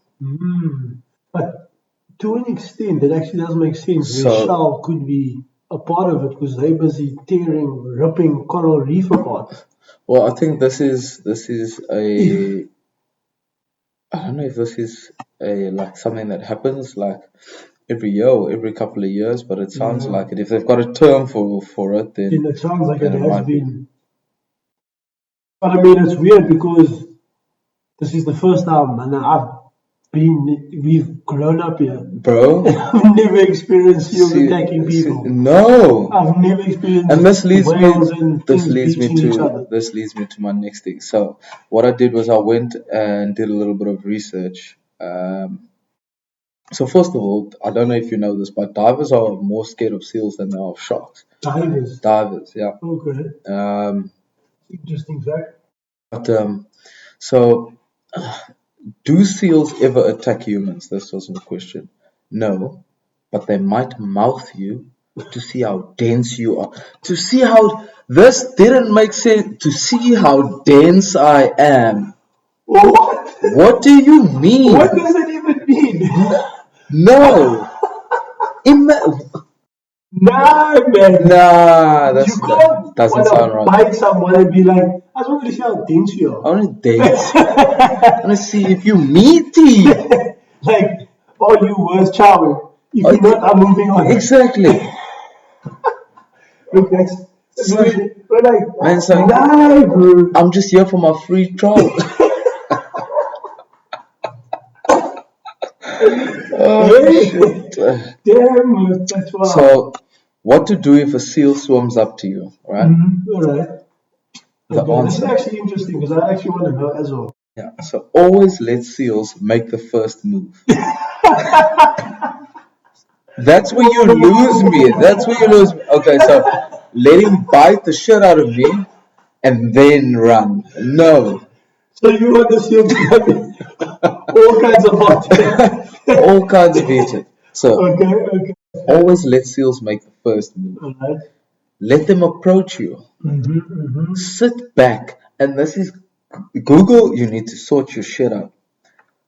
But to an extent, it actually does make sense. So- Where Shell could be a part of it because they're busy ripping coral reef apart. Well, I think this is a I don't know if this is a like something that happens like every year or every couple of years, but it sounds Yeah. like it. If they've got a term for it, Then then it sounds like then it it has might be. been. But I mean, it's weird because this is the first time, and we've grown up here. Bro, I've never experienced seals see- attacking people. no. I've never experienced And this leads whales and things beating each to other. my next thing. So what I did was I went and did a little bit of research. So first of all, I don't know if you know this, but divers are more scared of seals than they are of sharks. Divers. Divers, yeah. Okay. Interesting fact. But so do seals ever attack humans? This was the question. No, but they might mouth you to see how dense you are. To see how this didn't make sense. To see how dense I am. What? What do you mean? What does it even mean? No. Nah, man. Nah, You can't doesn't sound right. bite someone and be like, I just want to see how dense you are. I want to dense. I want to see if you meaty. Like, oh, you worst charming. If you're not, I'm moving on. Exactly. Look, we're like, Man, so nah, bro. I'm just here for my free trial. Shit. Damn, that's wild. So, what to do if a seal swims up to you, right? All right. The Okay, this is answer. actually interesting because I actually want to know as well. Yeah. So always let seals make the first move. That's where you lose me. Okay, so let him bite the shit out of me and then run. No. So you want the seal to have all kinds of hot. All kinds of eating. So Okay. always let seals make the first move. All right. Let them approach you. Sit back, and this is Google. You need to sort your shit out.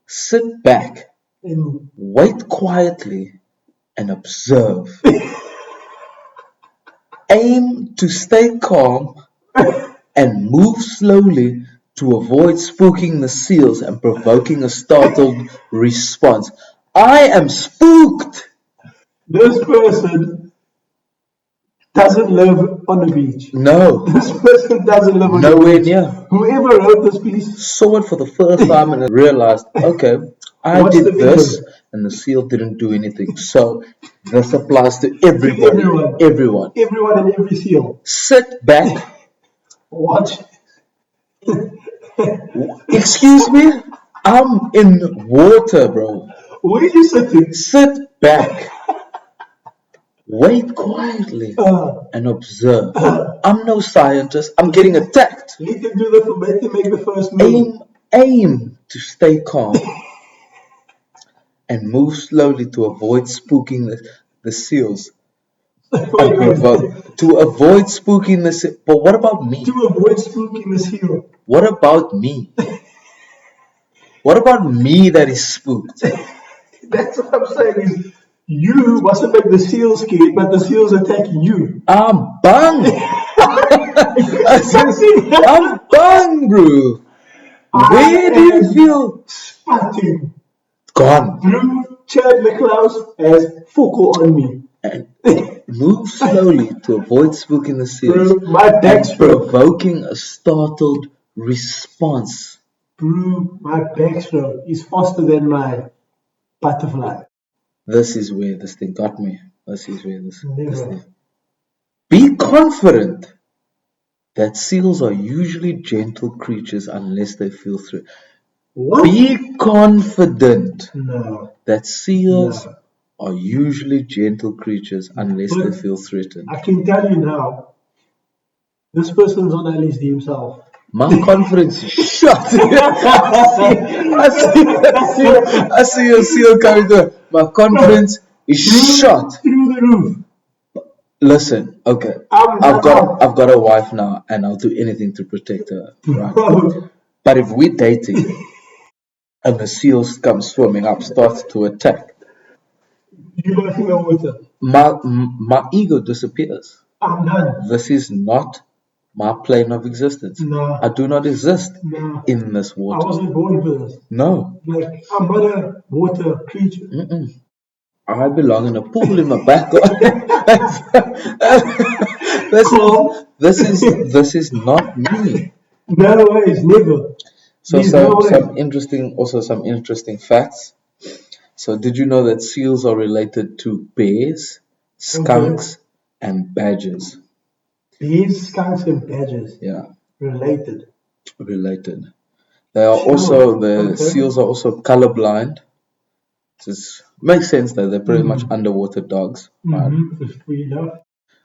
Sit back, wait quietly, and observe. Aim to stay calm and move slowly to avoid spooking the seals and provoking a startled response. I am spooked. This person doesn't live on the beach. No. This person doesn't live on Nowhere the beach. near. Whoever wrote this piece Saw it for the first time and realized, okay, I What's did the this video? and the seal didn't do anything. So this applies to everybody. Everyone. Everyone and every seal. Sit back. Watch. Excuse me? I'm in water, bro. Where are you sitting? Sit back. Wait quietly and observe. I'm no scientist. I'm getting attacked. Let them do the let them make the first move. Aim to stay calm and move slowly to avoid spooking the seals. Wait. To avoid spooking the seal. But what about me? To avoid spooking the seal. What about me? What about me that is spooked? That's what I'm saying is you mustn't make the seal scared, but the seal's attacking you. I'm bang. I'm bang, bro. Where do you feel? Spotting. gone. Chad Nicklaus has focal on me. And move slowly to avoid spooking the seals. My backstroke. Provoking a startled response. My backstroke is faster than my butterfly. This is where this thing got me. This thing. Be confident that seals are usually gentle creatures unless they feel threatened. What? Be confident that seals No. are usually gentle creatures unless they feel threatened. I can tell you now, this person's on LSD himself. My confidence is shot. I see a seal coming through. My confidence is shot Through the roof. Listen, okay. I've got a wife now, and I'll do anything to protect her. Right? But if we're dating, and the seals come swimming up, starts to attack, you go in the water. My ego disappears. I'm done. This is not my plane of existence. No. I do not exist in this water. I wasn't born for this. No. Like, I'm not a water creature. I belong in a pool in my back. This is not me. No ways, never. So some interesting facts. So did you know that seals are related to bears, skunks, and badgers? Bears, skunks, and badgers. Yeah. Related. They are seals are also colorblind. It makes sense that they're pretty much underwater dogs. Right?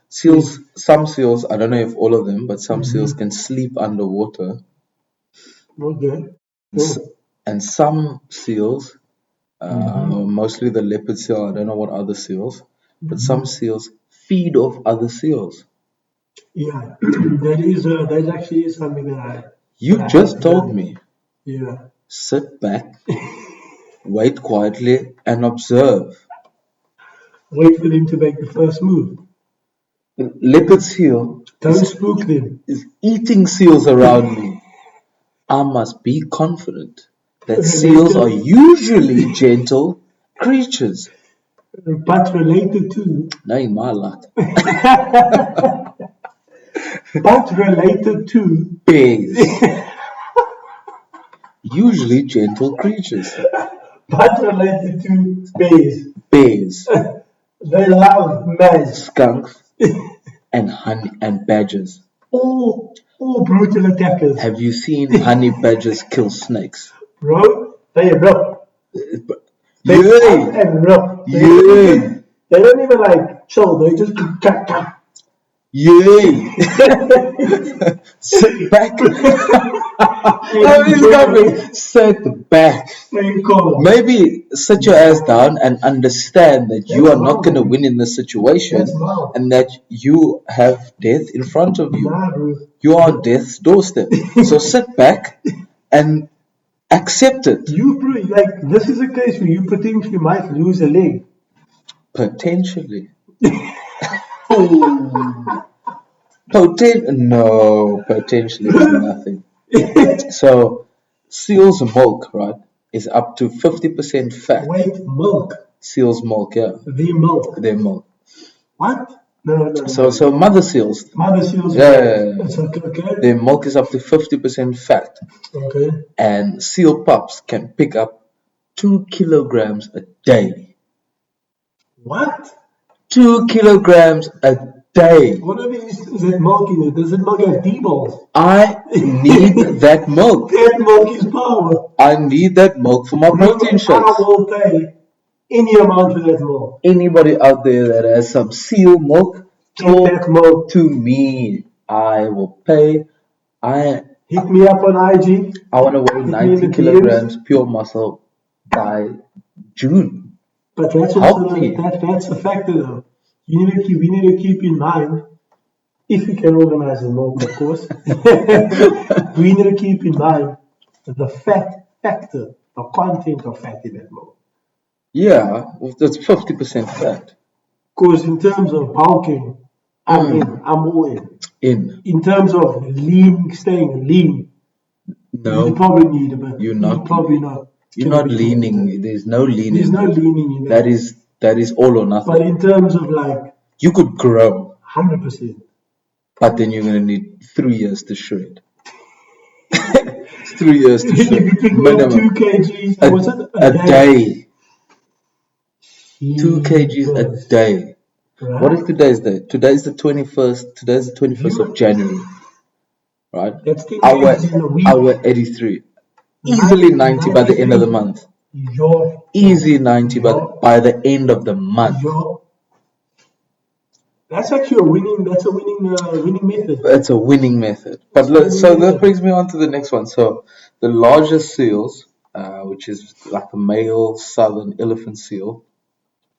Some seals, I don't know if all of them, but some seals can sleep underwater. Okay. And some seals, mostly the leopard seal, I don't know what other seals, but some seals feed off other seals. Yeah, that actually is something that You just told me. Yeah. Sit back, wait quietly, and observe. Wait for them to make the first move. Leopard seal Don't spook them. Is eating seals around me. I must be confident that seals are usually gentle creatures. But related to. No, in my luck. But related to. Bears. Usually gentle creatures. But related to bears. Bears. They love maize. Skunks. And honey and badgers. All brutal attackers. Have you seen honey badgers kill snakes? Bro, they rip. They cut and rip. They don't even like chill. They just cut. Yay! Sit back. Sit back. Maybe sit your ass down and understand that you are not going to win in this situation and that you have death in front of you. You are on death's doorstep. So sit back and accept it. This is a case where you potentially might lose a leg. Potentially. Potentially is nothing. So, seal's milk, right, is up to 50% fat. Wait, milk? Seal's milk, yeah. Their milk. What? No. So mother seals. Yeah. Okay. Their milk is up to 50% fat. Okay. And seal pups can pick up 2 kilograms a day. What? 2 kilograms a day. What is that milk in it? Does it milk have D-balls? I need that milk. That milk is power. I need that milk for my protein shakes. I will pay any amount for that milk. Anybody out there that has some seal milk, talk that milk to me. I will pay. Hit me up on IG. I want to weigh 90 kilograms pure muscle by June. But that's that's a factor though. We need to keep in mind, if we can organize the milk, of course, we need to keep in mind the fat factor, the content of fat in that milk. Yeah, that's 50% fat. Because in terms of bulking, I'm all in. In terms of staying lean, no, you probably need a bit. You're not. Probably not. You're not leaning. There's no leaning. There's no leaning in that. That is all or nothing. But in terms of like, you could grow 100%. But then you're going to need 3 years to shred. 3 years to shred. Minimum. 2 kgs. A day. 2 kgs a day. Right. What is today's date? Today is the 21st. Today is the 21st of January. Right? That's hour 83. Easily 90 by the end of the month. Easy 90 by the end of the month. That's actually a winning method. It's a winning method. But so that brings me on to the next one. So the largest seals, which is like a male southern elephant seal,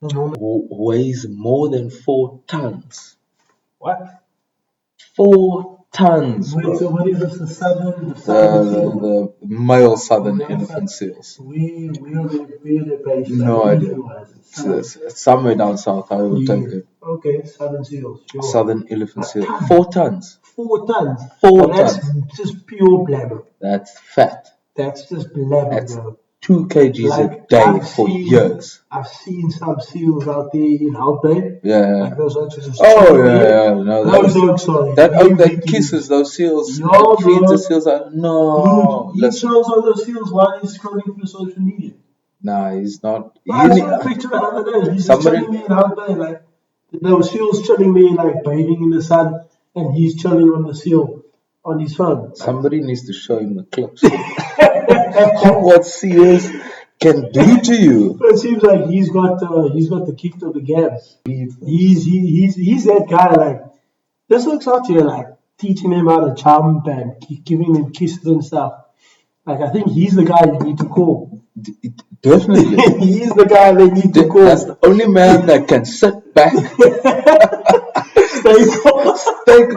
weighs more than 4 tons. What? 4 tons. Wait, so what is this? The southern the male southern elephant seals. Where are they based? No idea. It's somewhere down south. I will take it. Okay, southern seals. Sure. Southern elephant seal. 4 tons. 4 tons. 4 tons. That's just pure blabber. That's fat. That's just blabber. That's 2 kgs a day for years. I've seen some seals out there in Houtbay. Yeah. Like those oaks are just No, those oaks are that oak that kisses those seals. Feeds the seals out. No. Dude, he shows all those seals while he's scrolling through social media. Nah, he's not. I saw a picture the other day. He's just chilling me in Houtbay, like those seals chilling me, like bathing in the sun, and he's chilling on the seal on his phone. Somebody needs to show him the clips. What seals can do to you. It seems like he's got the gift of the gab. He's that guy. Like this looks out here, like teaching him how to jump and giving him kisses and stuff. Like I think he's the guy you need to call. Definitely. He's the guy they need to call. That's the only man that can sit back, stay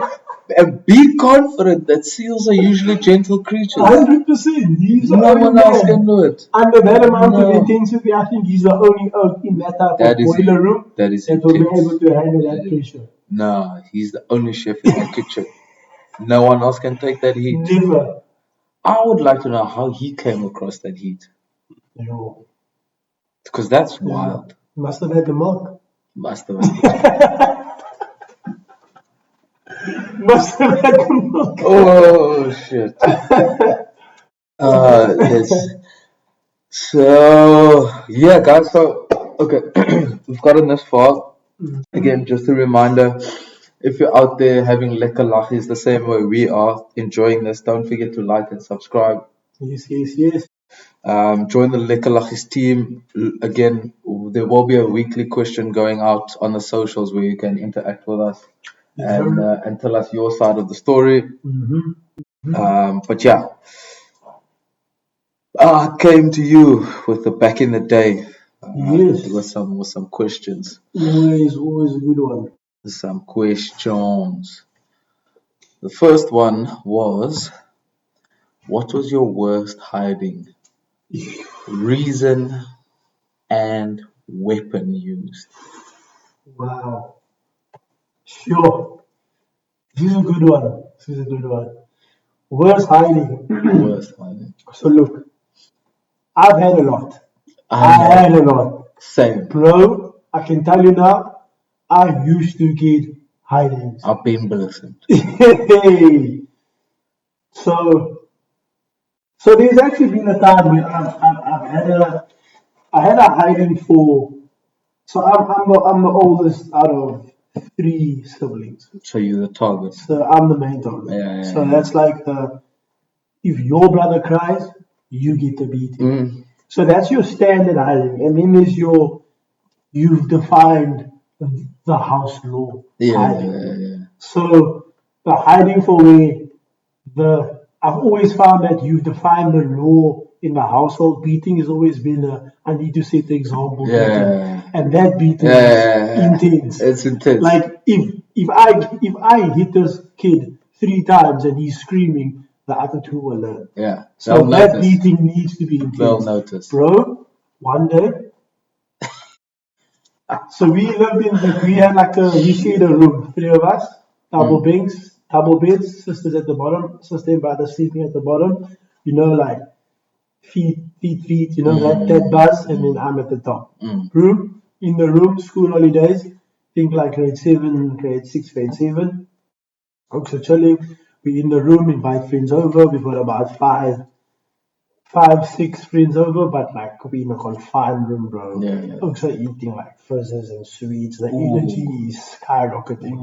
and be confident that seals are usually gentle creatures. 100%. No one else can do it. Under that amount of intensity, I think he's the only oak in that type of boiler room that will be able to handle that pressure. No, he's the only chef in the kitchen. No one else can take that heat. Never. I would like to know how he came across that heat. No. Because that's wild. Must have had the milk. Must have had the milk. Oh, shit. Yes. So, yeah, guys. So, okay. We've gotten this far. Again, just a reminder. If you're out there having lekker lachis the same way we are, enjoying this, don't forget to like and subscribe. Yes. Join the Lekker Lachis team. Again, there will be a weekly question going out on the socials where you can interact with us and tell us your side of the story. But yeah, I came to you with the back in the day. With some questions. Always a good one. Some questions. The first one was, what was your worst hiding? Reason and weapon used. Wow. Sure. This is a good one. Worst hiding. So look, I've had a lot. I had a lot. Same. Bro, I can tell you now, I used to get hidings. I've been blessed. Hey. So there's actually been a time when I had a hiding for. So I'm the oldest out of 3 siblings. So you're the target. So I'm the main target. Yeah. So that's like if your brother cries, you get the beating. So that's your standard hiding, and then there's you've defined the house law hiding. Yeah. So the hiding for where I've always found that you've defined the law in the household. Beating has always been I need to set the example. Yeah. And that beating is intense. It's intense. Like if I hit this kid 3 times and he's screaming, the other 2 will learn. Yeah. So that beating needs to be intense. They'll notice. Bro, one day. So we shared a room, 3 of us, double beds, sisters at the bottom, sister and brother sleeping at the bottom. You know, like feet, you know, that buzz, and then I'm at the top. Room, in the room, school holidays, think like grade 7, grade 6, grade 7. Also chilling, we in the room, invite friends over, we've got about 6 friends over, but like we in a confined room, bro. Also eating like fizzes and sweets. The energy is skyrocketing.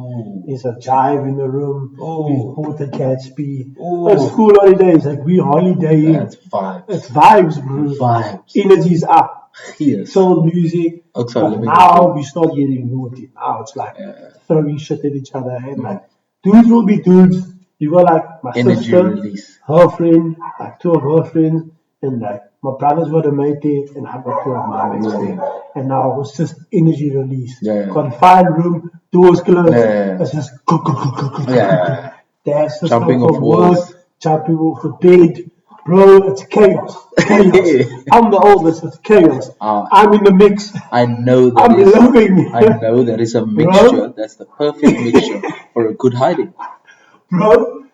There's a jive in the room. We've bought a Gatsby. School holidays, like we holidaying. It's vibes. It's vibes, bro. Vibes. Energy's up. Yes. Soul music. But now we start getting naughty. Now it's like throwing shit at each other, and like dudes will be dudes. You got like my energy sister, release. her friend, like 2 of her friends, and like my brothers were the mate there, and I got 2 of my mates there. And now it was just energy release. Confined room, doors closed. It's just Dad's just jumping off walls, jumping off the bed. Bro, it's chaos. I'm the oldest, it's chaos. I'm in the mix. I know that is a mixture. Bro, that's the perfect mixture for a good hiding. Bro,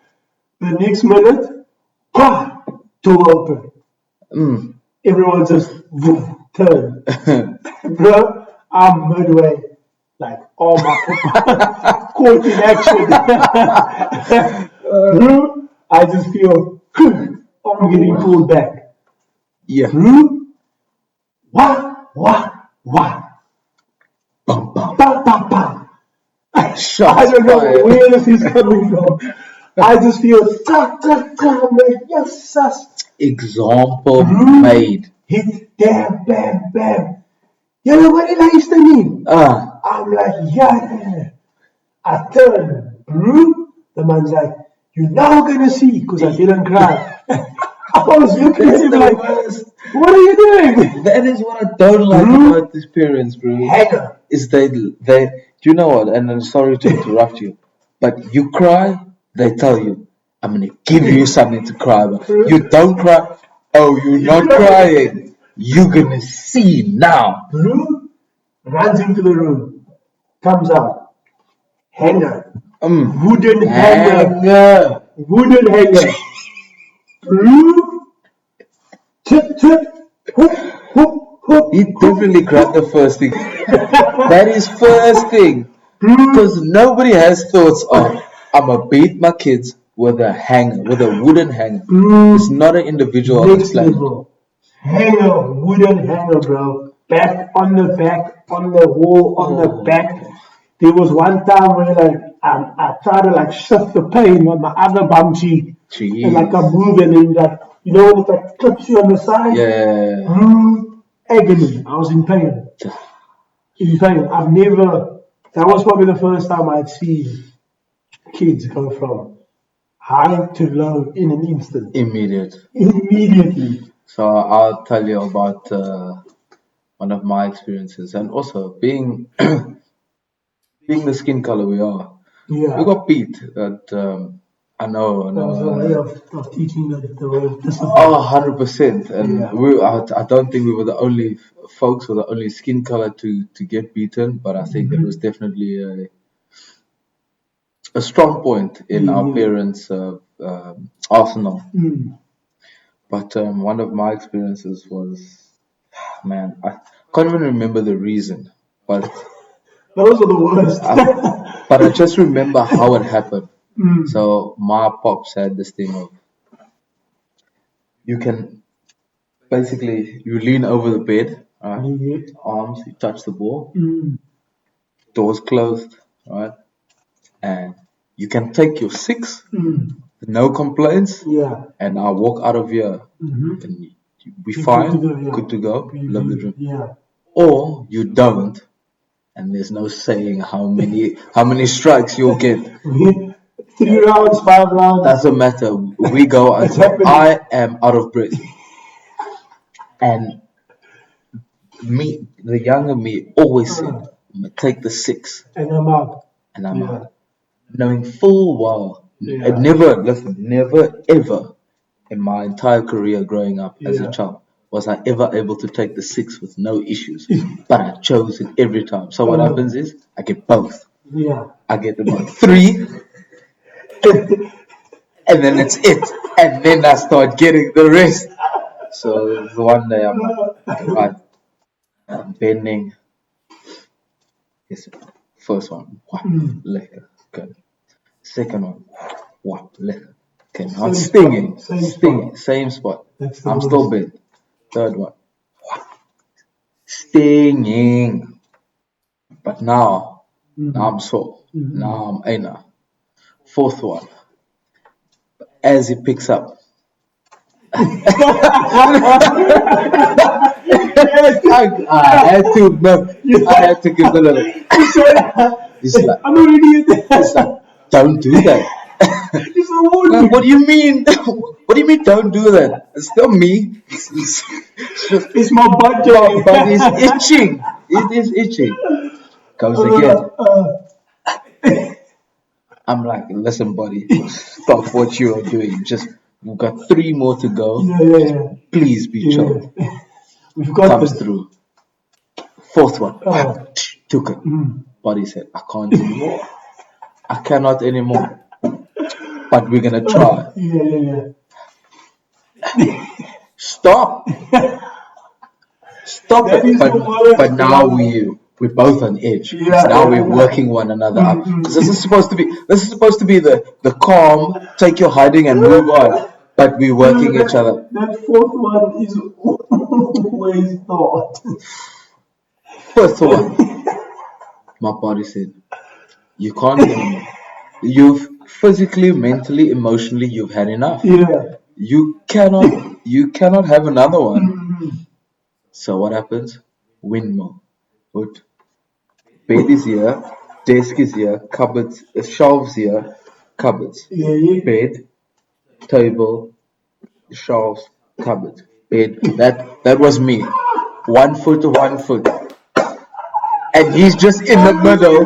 the next minute, door open. Everyone just turn. Bro, I'm midway. Like, oh my caught in action. Bro, I just feel I'm getting pulled back. Yeah. Bro, what? Bum, bum. Bam, bam, bam. I don't know where this is coming from. I just feel I'm like, yes. Example made. Hit, bam. You know what it is to me? I'm like, yeah. I turn, bro. The man's like, you're now gonna see, because I didn't cry. I was looking at him like, what are you doing? That is what I don't like about these parents, bro. Hacker. Is they, you know what, and I'm sorry to interrupt you, but you cry, they tell you, I'm going to give you something to cry about. You don't cry, you're not crying. You're going to see now. Bro runs into the room, comes out, hanger, wooden hanger. Bro, He definitely grabbed the first thing. That is first thing. Because nobody has thoughts of, I'm going to beat my kids with a hanger, with a wooden hanger. It's not an individual on this planet. Hanger, wooden hanger, bro. Back on the wall, on the back. There was one time where like I tried to like shift the pain on my other bum cheek. Jeez. And like I move and then like, you know when it like clips you on the side? Yeah. Agony. I was in pain. That was probably the first time I'd seen kids go from high to low in an instant. Immediately. So I'll tell you about one of my experiences, and also being the skin color we are. Yeah. We got beat at I know. That was a way of teaching the way of discipline. 100%. And I don't think we were the only folks or the only skin color to get beaten, but I think it was definitely a strong point in our parents' arsenal. But one of my experiences was, man, I can't even remember the reason, but those are the worst. But I just remember how it happened. So my pops had this thing of, you can basically, you lean over the bed, right? Arms, you touch the ball, doors closed, right? And you can take your 6, no complaints, and I'll walk out of here, and we fine, good to go, love the dream. Yeah. Or you don't, and there's no saying how many strikes you'll get. 3 rounds, 5 rounds. Doesn't matter. We go until I am out of breath. And me, the younger me, always said, I'm gonna take the 6. And I'm out. Knowing full well, never ever in my entire career growing up as a child was I ever able to take the 6 with no issues. But I chose it every time. So what happens is I get both. Yeah. I get about 3. And then it's it. And then I start getting the rest. So the one day I'm like, I'm bending. Yes, first one, whap, lekker, good. Second one, whap, lekker. Okay, now it's stinging, same spot. I'm still bent. Third one, whap, stinging. But now I'm sore. Now I'm Aina. Fourth one, as it picks up. I had to give a little. It's like, I'm already it's like, don't do that. What do you mean? What do you mean? Don't do that? It's still me. It's my butt. My butt is itching. It is itching. Goes again. I'm like, listen, buddy, stop what you are doing. Just we've got 3 more to go. Yeah. Please be chill. We've got Comes through. Fourth one. Took it. Body said, I can't anymore. I cannot anymore. But we're gonna try. Yeah. Stop it. But now we're both on edge. Now we're working one another up. This is supposed to be the calm, take your hiding and move on. But we're working each other. That fourth one is always thought. First one. My body said, you can't anymore. You've physically, mentally, emotionally, you've had enough. Yeah. You cannot have another one. So what happens? Windmill. But bed is here, desk is here, cupboards, shelves here, cupboards. Yeah. Bed, table, shelves, cupboards. Bed. That was me. 1 foot, 1 foot. And he's just in the middle.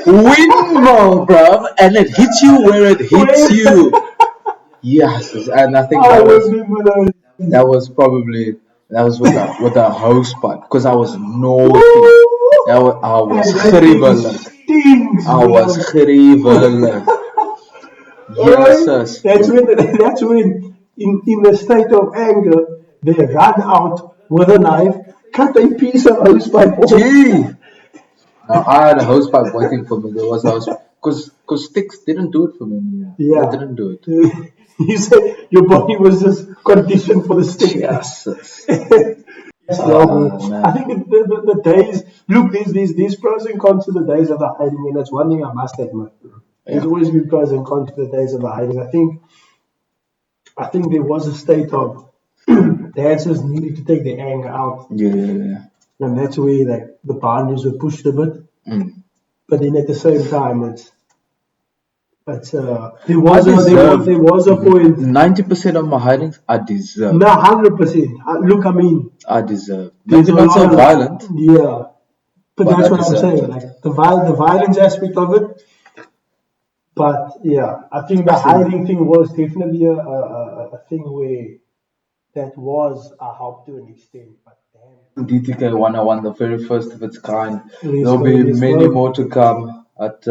Windmill, bruv. And it hits you where it hits you. Yes. And I think that was with a hose pipe. Because I was naughty. I was gruwelig. Yes. That's when in the state of anger, they run out with a knife, cut a piece of hose pipe off. Gee. Now, I had a hose pipe waiting for me. There was a hose pipe. Because sticks didn't do it for me. Yeah. They didn't do it. You said your body was just conditioned for the stick. Yes. I think the days, look, there's pros and cons to the days of the hiding, and that's one thing I must admit. There's always been pros and cons to the days of the hiding. I think there was a state of dancers needed to take their anger out. Yeah. And that's where like the boundaries were pushed a bit. But then at the same time, there was a point. 90% of my hidings I deserve. No, 100%. Look, I mean, I deserve. Maybe not so violent. Yeah, but that's what I'm saying. Like the violence aspect of it. But yeah, I think the hiding thing was definitely a thing where that was a help to an extent. But damn. DTK 101, the very first of its kind. There'll be many more to come. But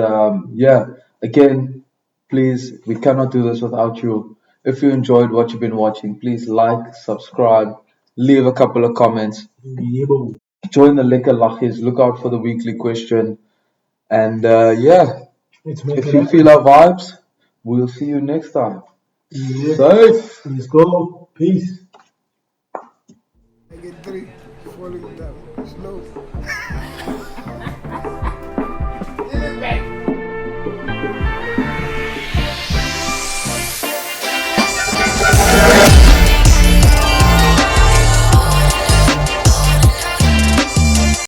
again, please, we cannot do this without you. If you enjoyed what you've been watching, please like, subscribe, leave a couple of comments. Join the Lekker Lachis. Look out for the weekly question. And if you feel our vibes, we'll see you next time. Safe. Let's go. Peace. I get 3, 4 slow.